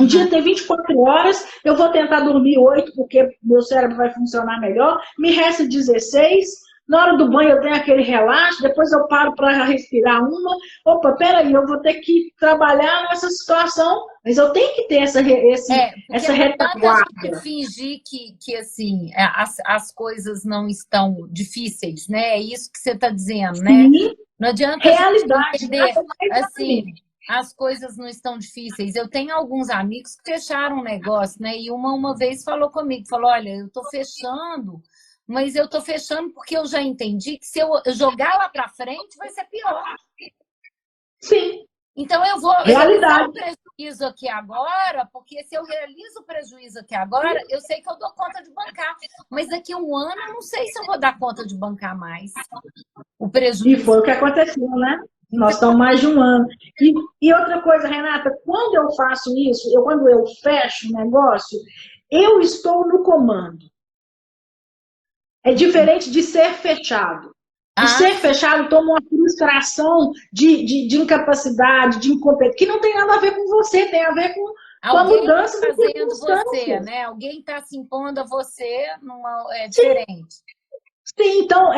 Um dia tem 24 horas, eu vou tentar dormir 8, porque meu cérebro vai funcionar melhor, me resta 16. Na hora do banho eu tenho aquele relaxo, depois eu paro para respirar uma. Opa, peraí, eu vou ter que trabalhar nessa situação, mas eu tenho que ter essa retaguarda. Não fingir que assim, as coisas não estão difíceis, né? É isso que você está dizendo, né? Sim. Não adianta realidade, entender, assim, as coisas não estão difíceis. Eu tenho alguns amigos que fecharam um negócio, né? E uma vez falou comigo, falou, olha, eu estou fechando, mas eu estou fechando porque eu já entendi que se eu jogar lá para frente vai ser pior. Sim. Então eu vou realizar o prejuízo aqui agora, porque se eu realizo o prejuízo aqui agora, eu sei que eu dou conta de bancar. Mas daqui a um ano eu não sei se eu vou dar conta de bancar mais o prejuízo. E foi o que aconteceu, né? Nós estamos mais de um ano. E outra coisa, Renata, quando eu faço isso, quando eu fecho o negócio, eu estou no comando. É diferente de ser fechado. O ser fechado toma uma frustração de incapacidade, de incompetência, que não tem nada a ver com você, tem a ver com a mudança de circunstâncias. Você, né? Alguém está se impondo a você, é diferente. Sim, então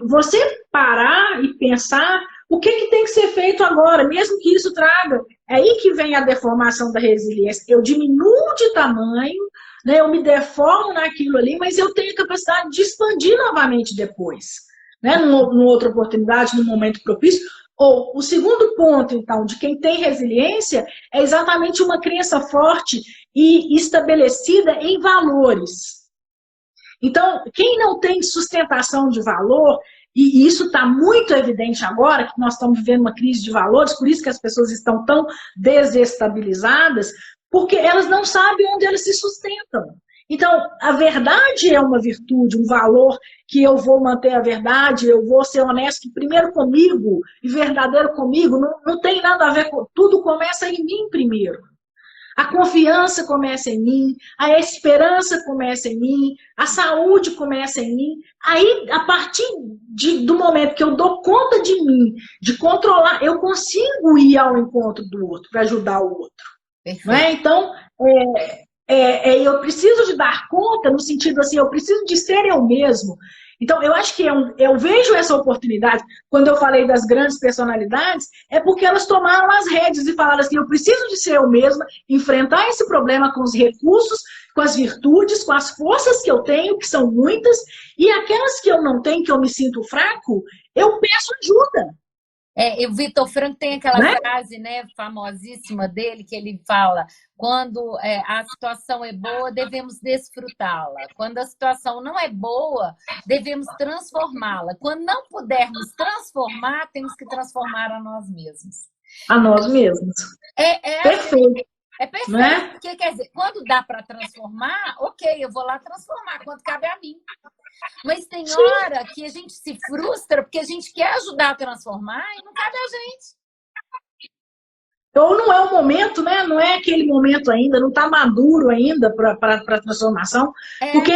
você parar e pensar o que tem que ser feito agora, mesmo que isso traga. É aí que vem a deformação da resiliência. Eu diminuo de tamanho, né, eu me deformo naquilo ali, mas eu tenho a capacidade de expandir novamente depois, né, numa outra oportunidade, num momento propício. Ou o segundo ponto, então, de quem tem resiliência é exatamente uma crença forte e estabelecida em valores. Então, quem não tem sustentação de valor, e isso está muito evidente agora, que nós estamos vivendo uma crise de valores, por isso que as pessoas estão tão desestabilizadas, porque elas não sabem onde elas se sustentam. Então, a verdade é uma virtude, um valor que eu vou manter a verdade, eu vou ser honesto primeiro comigo e verdadeiro comigo, não tem nada a ver com... Tudo começa em mim primeiro. A confiança começa em mim, a esperança começa em mim, a saúde começa em mim. Aí, a partir do momento que eu dou conta de mim, de controlar, eu consigo ir ao encontro do outro, para ajudar o outro. Não é? Então, eu preciso de dar conta, no sentido assim, eu preciso de ser eu mesmo. Então, eu acho que eu vejo essa oportunidade, quando eu falei das grandes personalidades, é porque elas tomaram as rédeas e falaram assim, eu preciso de ser eu mesma, enfrentar esse problema com os recursos, com as virtudes, com as forças que eu tenho, que são muitas, e aquelas que eu não tenho, que eu me sinto fraco, eu peço ajuda. O Vitor Franco tem aquela frase, né, famosíssima dele, que ele fala, quando a situação é boa, devemos desfrutá-la. Quando a situação não é boa, devemos transformá-la. Quando não pudermos transformar, temos que transformar a nós mesmos. A nós mesmos. Perfeito. É perfeito, né? Porque quer dizer, quando dá para transformar, ok, eu vou lá transformar, quando cabe a mim. Mas tem hora que a gente se frustra porque a gente quer ajudar a transformar e não cabe a gente. Ou não é o momento, né? Não é aquele momento ainda, não está maduro ainda para a transformação. Porque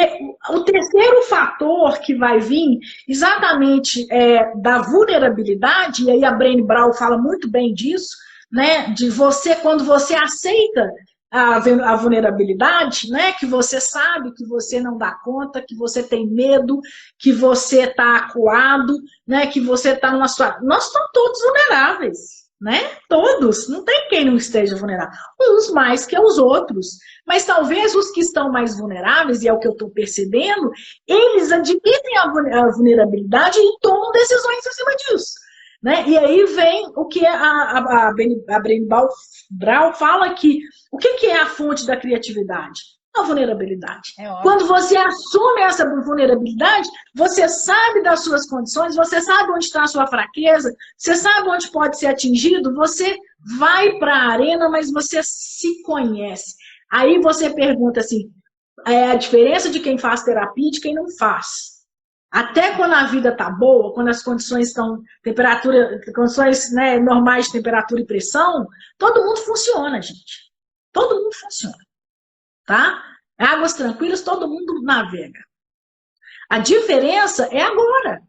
o terceiro fator que vai vir exatamente da vulnerabilidade, e aí a Brené Brown fala muito bem disso, né? De você, quando você aceita a vulnerabilidade, né? Que você sabe que você não dá conta, que você tem medo, que você está acuado, né? Que você está numa situação... Nós estamos todos vulneráveis, né? Todos, não tem quem não esteja vulnerável. Uns mais que os outros. Mas talvez os que estão mais vulneráveis, e é o que eu estou percebendo, eles admitem a vulnerabilidade e tomam decisões em cima disso. Né? E aí vem o que a Brené Brown fala que o que é a fonte da criatividade? A vulnerabilidade. Quando você assume essa vulnerabilidade, você sabe das suas condições, você sabe onde está a sua fraqueza, você sabe onde pode ser atingido, você vai para a arena, mas você se conhece. Aí você pergunta assim, a diferença de quem faz terapia e de quem não faz. Até quando a vida está boa, quando as condições estão condições, né, normais de temperatura e pressão, todo mundo funciona, gente. Todo mundo funciona. Tá? Águas tranquilas, todo mundo navega. A diferença é agora.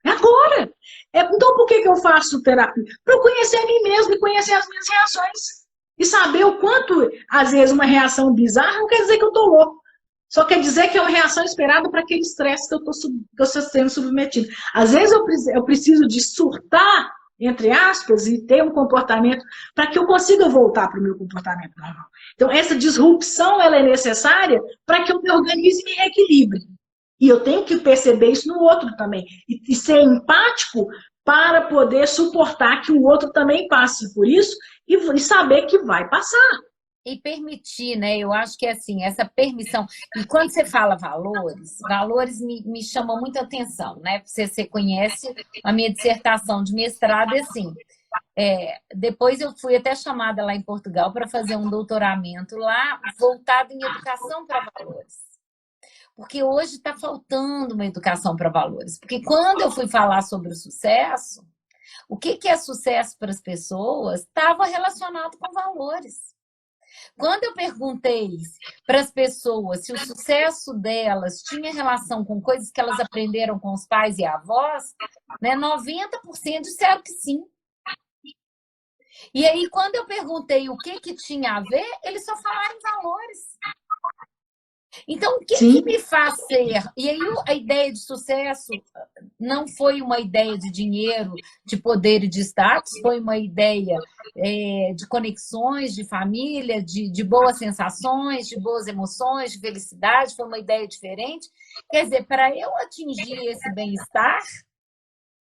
É agora. Então, por que eu faço terapia? Para eu conhecer a mim mesmo e conhecer as minhas reações. E saber o quanto, às vezes, uma reação bizarra não quer dizer que eu estou louco. Só quer dizer que é uma reação esperada para aquele estresse que eu estou sendo submetido. Às vezes eu preciso de surtar, entre aspas, e ter um comportamento para que eu consiga voltar para o meu comportamento normal. Então, essa disrupção ela é necessária para que eu me organize e me reequilibre. E eu tenho que perceber isso no outro também. E ser empático para poder suportar que o outro também passe por isso e saber que vai passar. E permitir, né? Eu acho que é assim, essa permissão. E quando você fala valores me chamam muita atenção, né? Você conhece a minha dissertação de mestrado, é assim. Depois eu fui até chamada lá em Portugal para fazer um doutoramento lá, voltado em educação para valores. Porque hoje está faltando uma educação para valores. Porque quando eu fui falar sobre o sucesso, o que é sucesso para as pessoas estava relacionado com valores. Quando eu perguntei para as pessoas se o sucesso delas tinha relação com coisas que elas aprenderam com os pais e avós, né, 90% disseram que sim. E aí, quando eu perguntei o que tinha a ver, eles só falaram em valores. Então, o que me faz ser? E aí, a ideia de sucesso não foi uma ideia de dinheiro, de poder e de status, foi uma ideia de conexões, de família, de boas sensações, de boas emoções, de felicidade, foi uma ideia diferente. Quer dizer, para eu atingir esse bem-estar,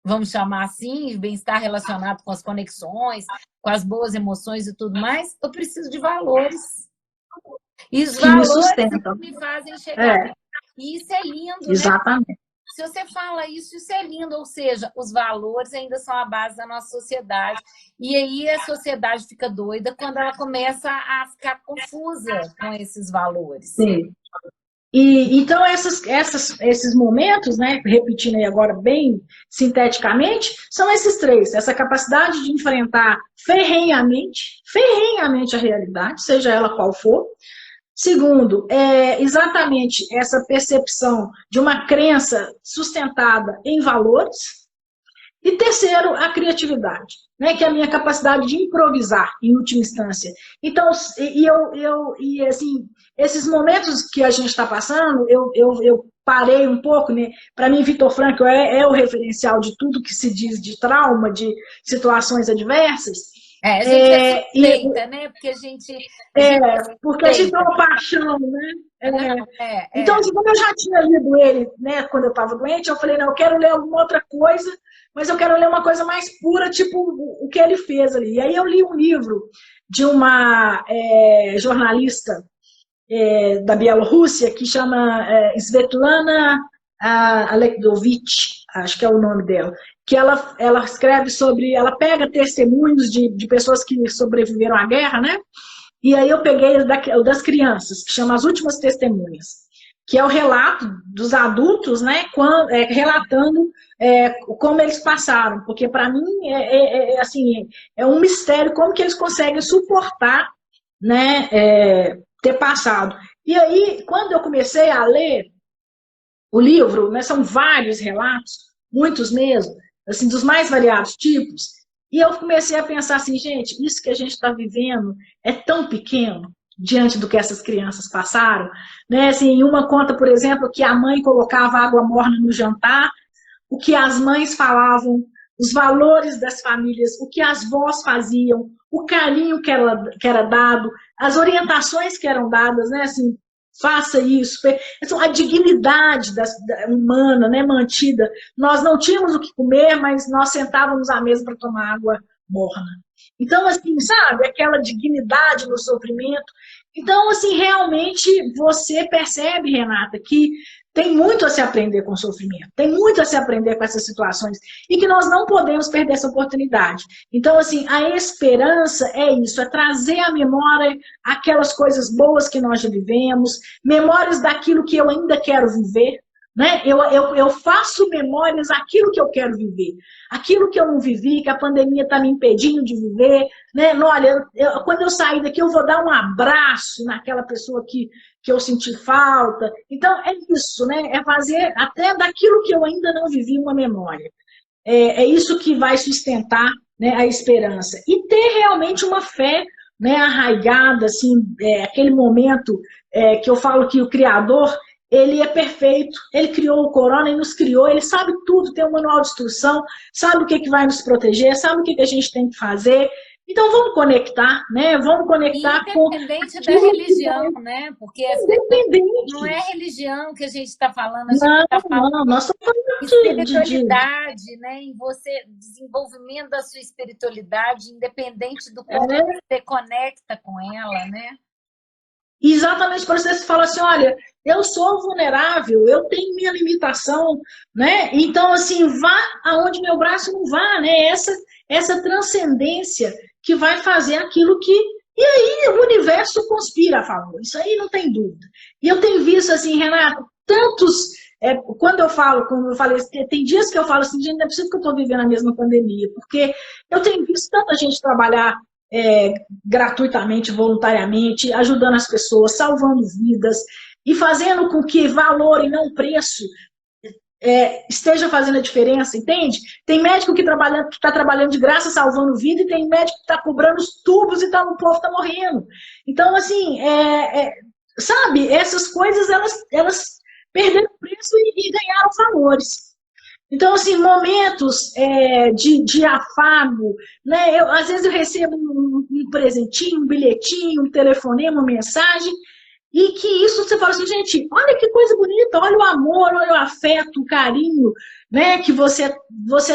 vamos chamar assim, bem-estar relacionado com as conexões, com as boas emoções e tudo mais, eu preciso de valores. E os valores me fazem chegar. E isso é lindo, exatamente. Né? Se você fala isso, isso é lindo. Ou seja, os valores ainda são a base da nossa sociedade. E aí a sociedade fica doida quando ela começa a ficar confusa com esses valores. Sim. E, então, esses momentos, né, repetindo aí agora bem sinteticamente, são esses três. Essa capacidade de enfrentar ferrenhamente a realidade, seja ela qual for. Segundo, exatamente essa percepção de uma crença sustentada em valores. E terceiro, a criatividade, né, que é a minha capacidade de improvisar, em última instância. Então, assim, esses momentos que a gente está passando, eu parei um pouco, né? Para mim, Viktor Frankl é o referencial de tudo que se diz de trauma, de situações adversas. A gente é suspeita, né? Porque a gente porque a gente tem uma paixão, né? Então, como eu já tinha lido ele, né, quando eu estava doente, eu falei, não, eu quero ler alguma outra coisa, mas eu quero ler uma coisa mais pura, tipo o que ele fez ali. E aí eu li um livro de uma jornalista da Bielorrússia, que chama Svetlana Aleksandrovich, acho que é o nome dela, que ela escreve sobre, ela pega testemunhos de pessoas que sobreviveram à guerra, né? E aí eu peguei o das crianças, que chama As Últimas Testemunhas, que é o relato dos adultos, né, relatando como eles passaram, porque para mim assim, é um mistério como que eles conseguem suportar, né, ter passado. E aí, quando eu comecei a ler o livro, né, são vários relatos, muitos mesmo, assim, dos mais variados tipos, E eu comecei a pensar assim, gente, isso que a gente está vivendo é tão pequeno diante do que essas crianças passaram, né? Assim, uma conta, por exemplo, que a mãe colocava água morna no jantar, o que as mães falavam, os valores das famílias, o que as vós faziam, o carinho que era dado, as orientações que eram dadas, né? Assim, faça isso. Então, a dignidade humana, né, mantida. Nós não tínhamos o que comer, mas nós sentávamos à mesa para tomar água morna. Então, assim, sabe, aquela dignidade no sofrimento. Então, assim, realmente você percebe, Renata, que tem muito a se aprender com o sofrimento, tem muito a se aprender com essas situações e que nós não podemos perder essa oportunidade. Então, assim, a esperança é isso, é trazer à memória aquelas coisas boas que nós já vivemos, memórias daquilo que eu ainda quero viver, né? Eu faço memórias daquilo que eu quero viver, aquilo que eu não vivi, que a pandemia está me impedindo de viver, né? Olha, quando eu sair daqui, eu vou dar um abraço naquela pessoa que eu senti falta. Então, é isso, né? É fazer até daquilo que eu ainda não vivi uma memória. É isso que vai sustentar, né, a esperança. E ter realmente uma fé, né, arraigada, assim, aquele momento que eu falo que o Criador, ele é perfeito, ele criou o corona e nos criou, ele sabe tudo, tem um manual de instrução, sabe o que vai nos proteger, sabe o que a gente tem que fazer. Então vamos conectar, né? Vamos conectar com independente da aquilo que religião, né? Porque não é independente. religião que a gente está falando, a gente Não, está falando não, nós estamos falando espiritualidade, né? Em você, desenvolvimento da sua espiritualidade, independente do como você conecta com ela, né? exatamente por isso você fala assim, olha, eu sou vulnerável, eu tenho minha limitação, né? Então, assim, vá aonde meu braço não vá, né? Essa transcendência que vai fazer aquilo que... E aí o universo conspira a favor, isso aí não tem dúvida. E eu tenho visto, assim, Renato, tantos... quando eu falo, como eu falei, tem dias que eu falo assim, gente, não é possível que eu estou vivendo a mesma pandemia, porque eu tenho visto tanta gente trabalhar gratuitamente, voluntariamente, ajudando as pessoas, salvando vidas e fazendo com que valor e não preço esteja fazendo a diferença, entende? Tem médico que está trabalhando de graça, salvando vida, e tem médico que está cobrando os tubos e o povo está morrendo. Então, assim, sabe, essas coisas, elas perderam preço e ganharam valores. Então, assim, momentos de afago, né? Às vezes eu recebo um presentinho, um bilhetinho, um telefonema, uma mensagem, e que isso você fala assim, gente, olha que coisa bonita, olha o amor, olha o afeto, o carinho, né? Que você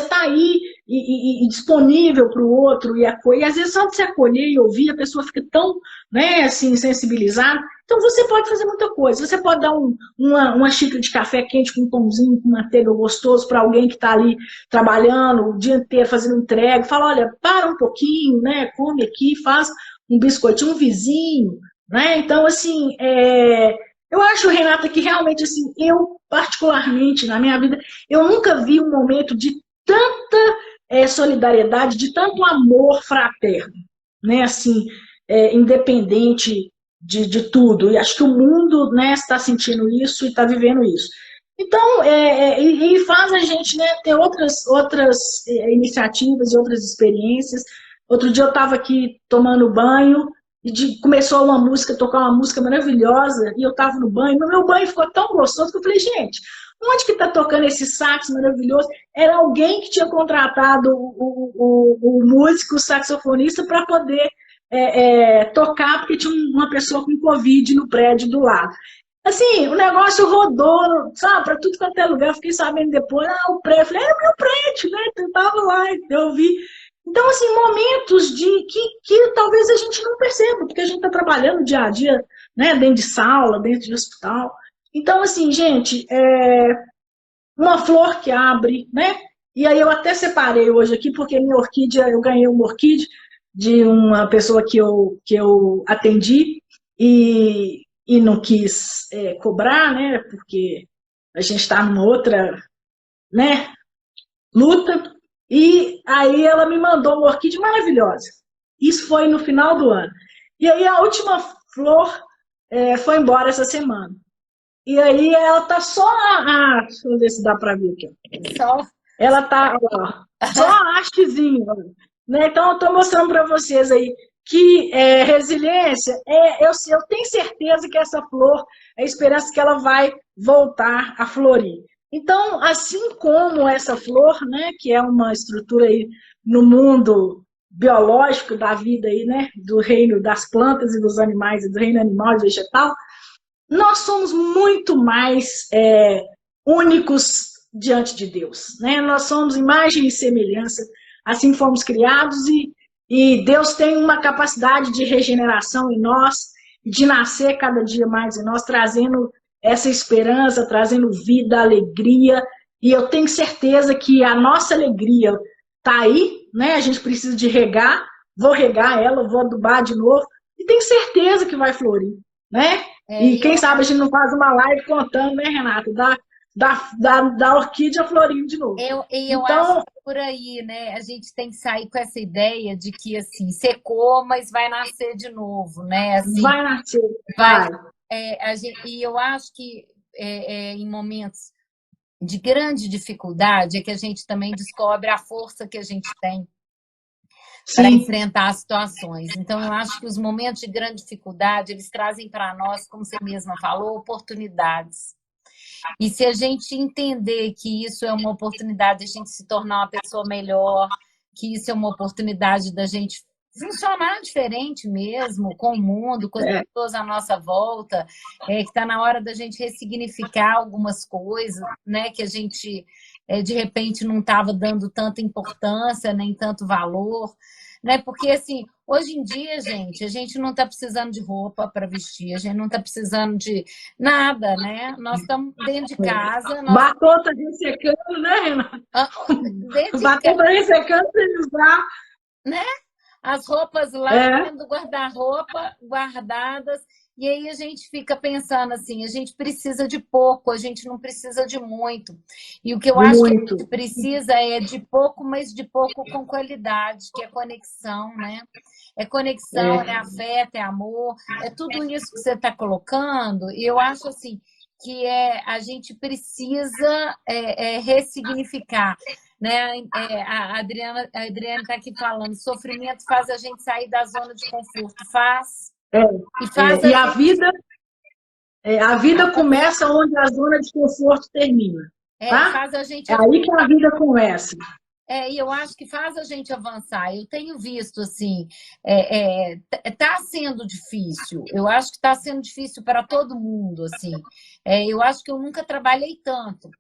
tá aí e disponível para o outro e acolher. E às vezes só de se acolher e ouvir, a pessoa fica tão, né, assim, sensibilizada. Então você pode fazer muita coisa. Você pode dar uma xícara de café quente com um pãozinho, com manteiga gostoso para alguém que está ali trabalhando o dia inteiro, fazendo entrega. Fala, olha, para um pouquinho, né? Come aqui, faz um biscoitinho, um vizinho, né? Então, assim, eu acho, Renata, que realmente, assim, eu, particularmente, na minha vida, eu nunca vi um momento de tanta solidariedade, de tanto amor fraterno, né? Assim, independente de tudo. E acho que o mundo, né, está sentindo isso e está vivendo isso. Então, e faz a gente, né, ter outras iniciativas e outras experiências. Outro dia eu estava aqui tomando banho, começou uma música, tocar uma música maravilhosa, e eu estava no banho, mas meu banho ficou tão gostoso que eu falei, gente, onde que está tocando esse sax maravilhoso? Era alguém que tinha contratado o músico, o saxofonista, para poder tocar, porque tinha uma pessoa com Covid no prédio do lado. Assim, o negócio rodou, sabe, para tudo quanto é lugar. Eu fiquei sabendo depois, o prédio, eu falei, é o meu prédio, né? Eu estava lá, eu vi. Então, assim, momentos que talvez a gente não perceba, porque a gente está trabalhando dia a dia, né, dentro de sala, dentro de hospital. Então, assim, gente, uma flor que abre, né? E aí eu até separei hoje aqui, porque minha orquídea, eu ganhei uma orquídea de uma pessoa que eu atendi e não quis cobrar, né? Porque a gente está numa outra, né, luta. E aí ela me mandou uma orquídea maravilhosa. Isso foi no final do ano. E aí a última flor foi embora essa semana. E aí ela tá só deixa eu ver se dá para ver aqui. Só. Ela tá, ó, só a hastezinha. né? Então, eu estou mostrando para vocês aí que resiliência, eu tenho certeza que essa flor, é a esperança que ela vai voltar a florir. Então, assim como essa flor, né, que é uma estrutura aí no mundo biológico da vida aí, né, do reino das plantas e dos animais, do reino animal e vegetal, nós somos muito mais únicos diante de Deus, né? Nós somos imagem e semelhança, assim fomos criados e Deus tem uma capacidade de regeneração em nós, de nascer cada dia mais em nós, trazendo essa esperança, trazendo vida, alegria, e eu tenho certeza que a nossa alegria está aí, né? A gente precisa de regar, vou regar ela, vou adubar de novo, e tenho certeza que vai florir, né? E quem sabe a gente não faz uma live contando, né, Renata? Da orquídea florindo de novo. Eu Então, acho que por aí, né? A gente tem que sair com essa ideia de que assim, secou, mas vai nascer de novo, né? Assim, vai nascer, vai. vai. E eu acho que em momentos de grande dificuldade é que a gente também descobre a força que a gente tem para Sim, enfrentar as situações. Então, eu acho que os momentos de grande dificuldade, eles trazem para nós, como você mesma falou, oportunidades. E se a gente entender que isso é uma oportunidade de a gente se tornar uma pessoa melhor, que isso é uma oportunidade da gente funcionar diferente mesmo, com o mundo, com as pessoas à nossa volta, que está na hora da gente ressignificar algumas coisas, né, que a gente, de repente, não estava dando tanta importância, nem tanto valor, né? Porque, assim, hoje em dia, gente, a gente não está precisando de roupa para vestir, a gente não está precisando de nada, né? Nós estamos dentro de casa. Batom tá ressecando, né, Renata? Dentro de Batom tá ressecando sem usar. né? As roupas lá dentro do guarda-roupa, guardadas, e aí a gente fica pensando assim, a gente precisa de pouco, a gente não precisa de muito. E o que eu acho que a gente precisa é de pouco, mas de pouco com qualidade, que é conexão, né? É conexão, é afeto, é amor, é tudo isso que você está colocando, e eu acho assim que a gente precisa ressignificar. Né? A Adriane está aqui falando, sofrimento faz a gente sair da zona de conforto, faz. E a vida começa onde a zona de conforto termina. Tá? Faz a gente é aí que a vida começa. E eu acho que faz a gente avançar. Eu tenho visto, assim, está sendo difícil. Eu acho que está sendo difícil para todo mundo, assim. Eu acho que eu nunca trabalhei tanto.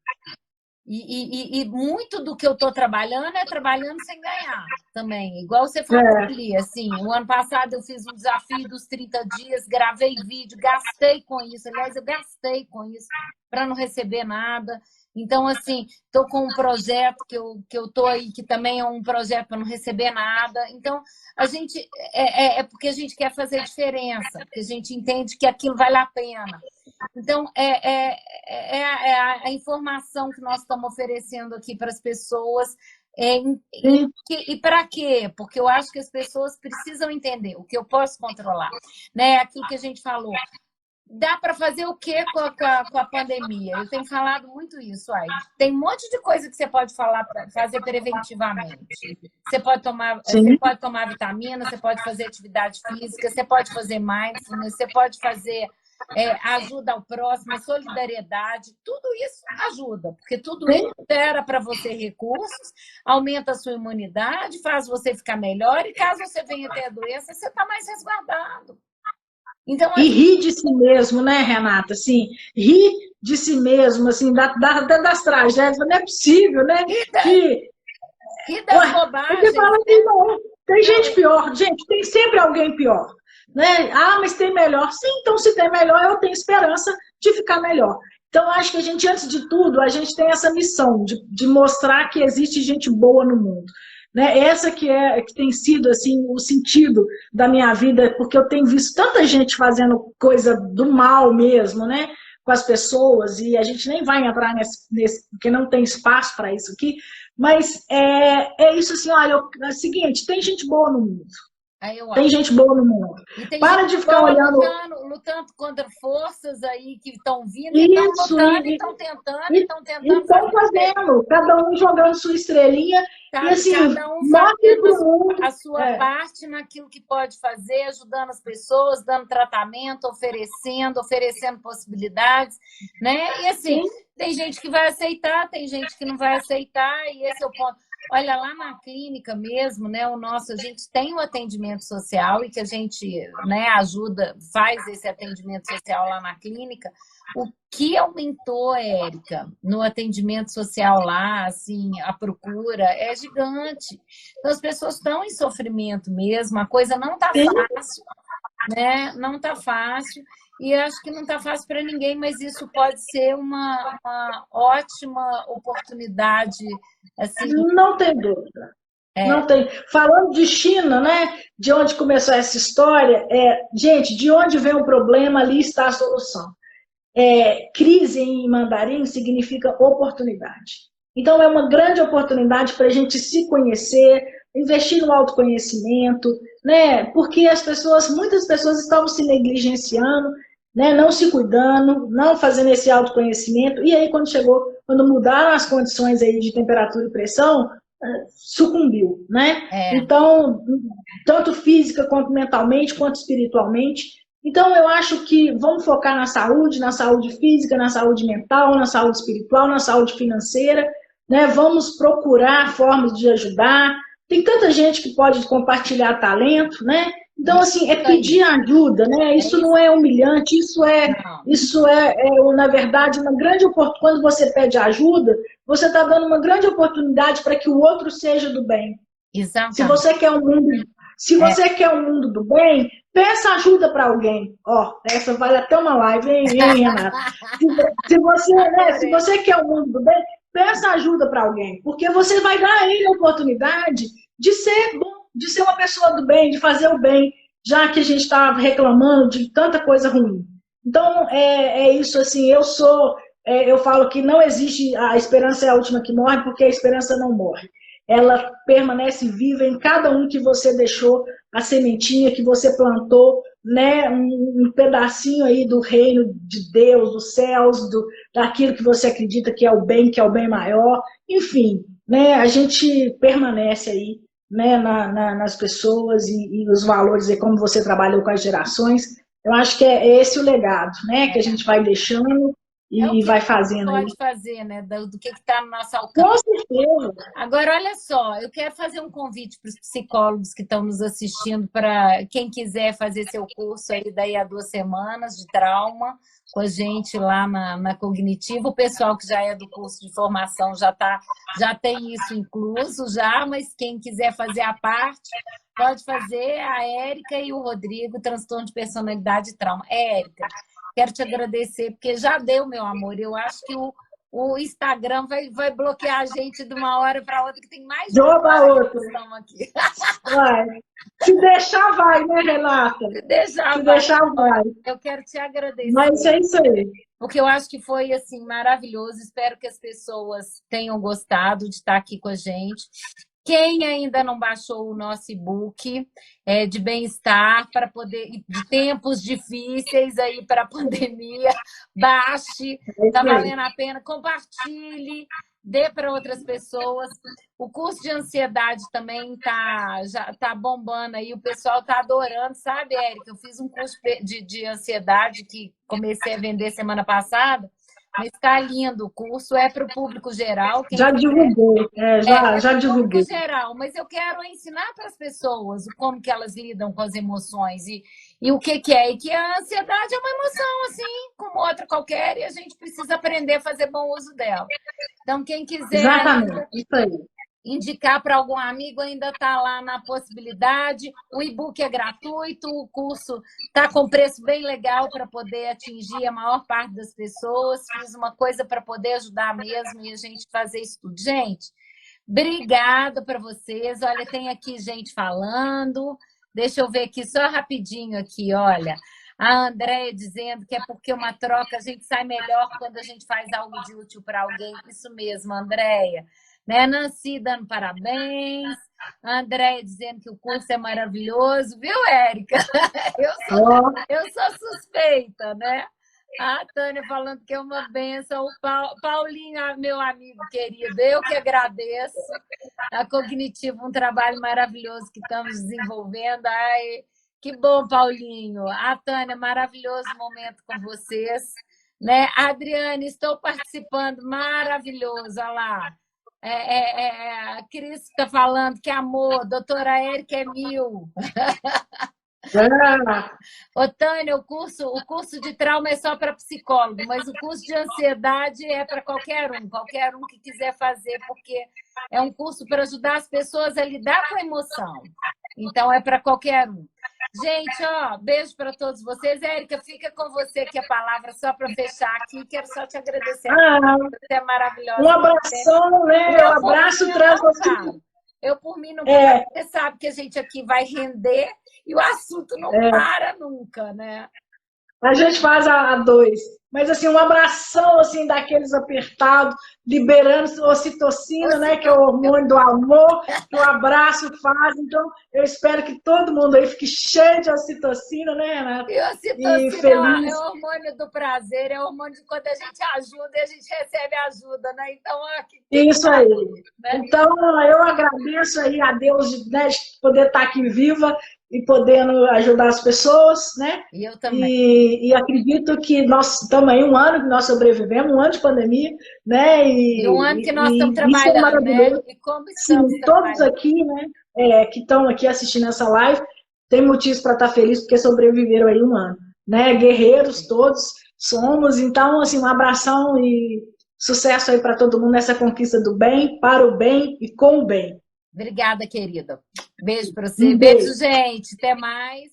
E muito do que eu estou trabalhando é trabalhando sem ganhar também. Igual você falou ali, assim, o ano passado eu fiz um desafio dos 30 dias, gravei vídeo, gastei com isso. Aliás, eu gastei com isso para não receber nada. Então, assim, estou com um projeto que eu estou aí, que também é um projeto para não receber nada. Então, a gente porque a gente quer fazer diferença, porque a gente entende que aquilo vale a pena. Então, a informação que nós estamos oferecendo aqui para as pessoas. E para quê? Porque eu acho que as pessoas precisam entender o que eu posso controlar. Né? Aquilo que a gente falou. Dá para fazer o quê com a pandemia? Eu tenho falado muito isso. Tem um monte de coisa que você pode fazer preventivamente. Você pode tomar vitamina, você pode fazer atividade física, você pode fazer mindfulness, você pode fazer ajuda ao próximo, solidariedade. Tudo isso ajuda, porque tudo isso gera para você recursos, aumenta a sua imunidade, faz você ficar melhor e caso você venha ter a doença, você está mais resguardado. Então, e rir de si mesmo, né, Renata? Assim, rir de si mesmo, assim, das tragédias, não é possível, né? Rir das bobagens. Você fala assim, não, tem gente pior, gente, tem sempre alguém pior. Né? Ah, mas tem melhor. Sim, então se tem melhor, eu tenho esperança de ficar melhor. Então, acho que a gente, antes de tudo, a gente tem essa missão de mostrar que existe gente boa no mundo. Né? Essa que tem sido assim, o sentido da minha vida, porque eu tenho visto tanta gente fazendo coisa do mal mesmo, né? Com as pessoas, e a gente nem vai entrar nesse porque não tem espaço para isso aqui, mas é isso assim, olha, é o seguinte, tem gente boa no mundo. Aí eu Tem acho. gente boa no mundo. E tem Para gente de ficar boa olhando lutando contra forças aí que estão vindo e estão isso lutando, e estão tentando, e e estão tentando estão fazer fazendo, cada um jogando sua estrelinha e assim, cada um mostre fazendo para o mundo. a sua parte naquilo que pode fazer, ajudando as pessoas, dando tratamento, oferecendo possibilidades, né? E assim, Sim, tem gente que vai aceitar, tem gente que não vai aceitar, e esse é o ponto. Olha, lá na clínica mesmo, né, a gente tem o atendimento social e que a gente, né, ajuda, faz esse atendimento social lá na clínica. O que aumentou, Érica, no atendimento social lá, assim, a procura é gigante. Então, as pessoas estão em sofrimento mesmo, a coisa não está sim. fácil, né? Não está fácil. E acho que não está fácil para ninguém, mas isso pode ser uma ótima oportunidade, assim, Não tem dúvida. é, Não tem. Falando de China, né? De onde começou essa história, gente, de onde vem o problema, ali está a solução. Crise em mandarim significa oportunidade. Então, é uma grande oportunidade para a gente se conhecer, investir no autoconhecimento, né? Porque muitas pessoas estavam se negligenciando, né? Não se cuidando, não fazendo esse autoconhecimento, e aí quando mudaram as condições aí de temperatura e pressão, sucumbiu, né? é, Então, tanto física quanto mentalmente, quanto espiritualmente. Então, eu acho que vamos focar na saúde física, na saúde mental, na saúde espiritual, na saúde financeira, né? Vamos procurar formas de ajudar. Tem tanta gente que pode compartilhar talento, né? Então, isso assim, é aí, pedir ajuda, né? é Isso isso, não é humilhante, não, na verdade, uma grande oportunidade. Quando você pede ajuda, você está dando uma grande oportunidade para que o outro seja do bem. Se exatamente. você quer um mundo, se É. você quer um mundo do bem, peça ajuda para alguém. Ó, essa vale até uma live, hein, Renata? Se Adorei. você quer um mundo do bem, peça ajuda para alguém, porque você vai dar a ele a oportunidade de ser bom, de ser uma pessoa do bem, de fazer o bem, já que a gente está reclamando de tanta coisa ruim. Então, é isso assim, eu falo que não existe, a esperança é a última que morre, porque a esperança não morre. Ela permanece viva em cada um que você deixou, a sementinha que você plantou, né? Um pedacinho aí do reino de Deus, dos céus, daquilo que você acredita que é o bem maior. Enfim, né? A gente permanece aí, né? Nas pessoas e os valores, e como você trabalhou com as gerações. Eu acho que é esse o legado, né? Que a gente vai deixando É o e que a vai gente fazendo aí. pode fazer, né? Do que está no nosso alcance. Com certeza. Agora, olha só, eu quero fazer um convite para os psicólogos que estão nos assistindo, para quem quiser fazer seu curso aí daí a 2 semanas de trauma com a gente lá na Cognitiva. O pessoal que já é do curso de formação já tem isso incluso já, mas quem quiser fazer a parte, pode fazer a Érica e o Rodrigo, transtorno de personalidade e trauma. Érica, quero te agradecer, porque já deu, meu amor. Eu acho que o Instagram vai bloquear a gente de uma hora para outra, que tem mais de uma Joga a hora que outra. nós estamos aqui. Vai. Se deixar, vai, né, Renata? Se deixar, Se vai. deixar, Olha, vai. eu quero te agradecer, Mas é isso aí. porque eu acho que foi assim maravilhoso. Espero que as pessoas tenham gostado de estar aqui com a gente. Quem ainda não baixou o nosso e-book de bem-estar para poder, de tempos difíceis aí para a pandemia, baixe, É está isso aí. valendo a pena, compartilhe, dê para outras pessoas. O curso de ansiedade também já tá bombando aí, o pessoal está adorando, sabe, Érica? Eu fiz um curso de ansiedade que comecei a vender semana passada, mas está lindo. O curso é para o público geral, quem Já quiser. divulguei. É Já para o público divulguei. geral, mas eu quero ensinar para as pessoas como que elas lidam com as emoções e o que é. E que a ansiedade é uma emoção, assim, como outra qualquer, e a gente precisa aprender a fazer bom uso dela. Então, quem quiser Exatamente. ainda Isso aí. indicar para algum amigo, ainda está lá na possibilidade. O e-book é gratuito, o curso está com preço bem legal para poder atingir a maior parte das pessoas. Fiz uma coisa para poder ajudar mesmo e a gente fazer isso tudo. Gente, obrigada para vocês. Olha, tem aqui gente falando. Deixa eu ver aqui só rapidinho aqui, olha. A Andréia dizendo que é porque uma troca a gente sai melhor quando a gente faz algo de útil para alguém. Isso mesmo, Andréia. Né? Nancy dando parabéns, a Andréia dizendo que o curso é maravilhoso, viu, Érica? Eu sou suspeita, né? A Tânia falando que é uma benção. O Paulinho, meu amigo querido, eu que agradeço. A Cognitivo, um trabalho maravilhoso que estamos desenvolvendo. Ai, que bom, Paulinho. A Tânia, maravilhoso momento com vocês. Né? Adriane, estou participando, maravilhoso, olha lá. A Cris está falando que amor, doutora Érica é 1000. Ô, Tânia, o curso de trauma é só para psicólogo, mas o curso de ansiedade é para qualquer um que quiser fazer, porque é um curso para ajudar as pessoas a lidar com a emoção. Então, é para qualquer um. Gente, ó, beijo para todos vocês. Érica, fica com você aqui a palavra só para fechar aqui. Quero só te agradecer. Você é maravilhosa. Um abração, né? Um abraço transocido. Eu, por mim, não paro. Você sabe que a gente aqui vai render e o assunto não para nunca, né? A gente faz a 2. Mas, assim, um abração, assim, daqueles apertados, liberando ocitocina, né? Que é o hormônio do amor, que o abraço faz. Então, eu espero que todo mundo aí fique cheio de ocitocina, né, Renata? E ocitocina é o hormônio do prazer, é o hormônio de quando a gente ajuda e a gente recebe ajuda, né? Então, isso aí. Né? Então, eu agradeço aí a Deus, né, de poder estar aqui viva e podendo ajudar as pessoas, né? E eu também. E acredito que nós estamos aí um ano que nós sobrevivemos, um ano de pandemia, né? E um ano que nós estamos trabalhando, né? E como estamos todos aqui, né, que estão aqui assistindo essa live, tem motivos para estar feliz porque sobreviveram aí um ano, né? Guerreiros todos somos, então, assim, um abração e sucesso aí para todo mundo nessa conquista do bem, para o bem e com o bem. Obrigada, querida. Beijo para você. Beijo, gente. Até mais.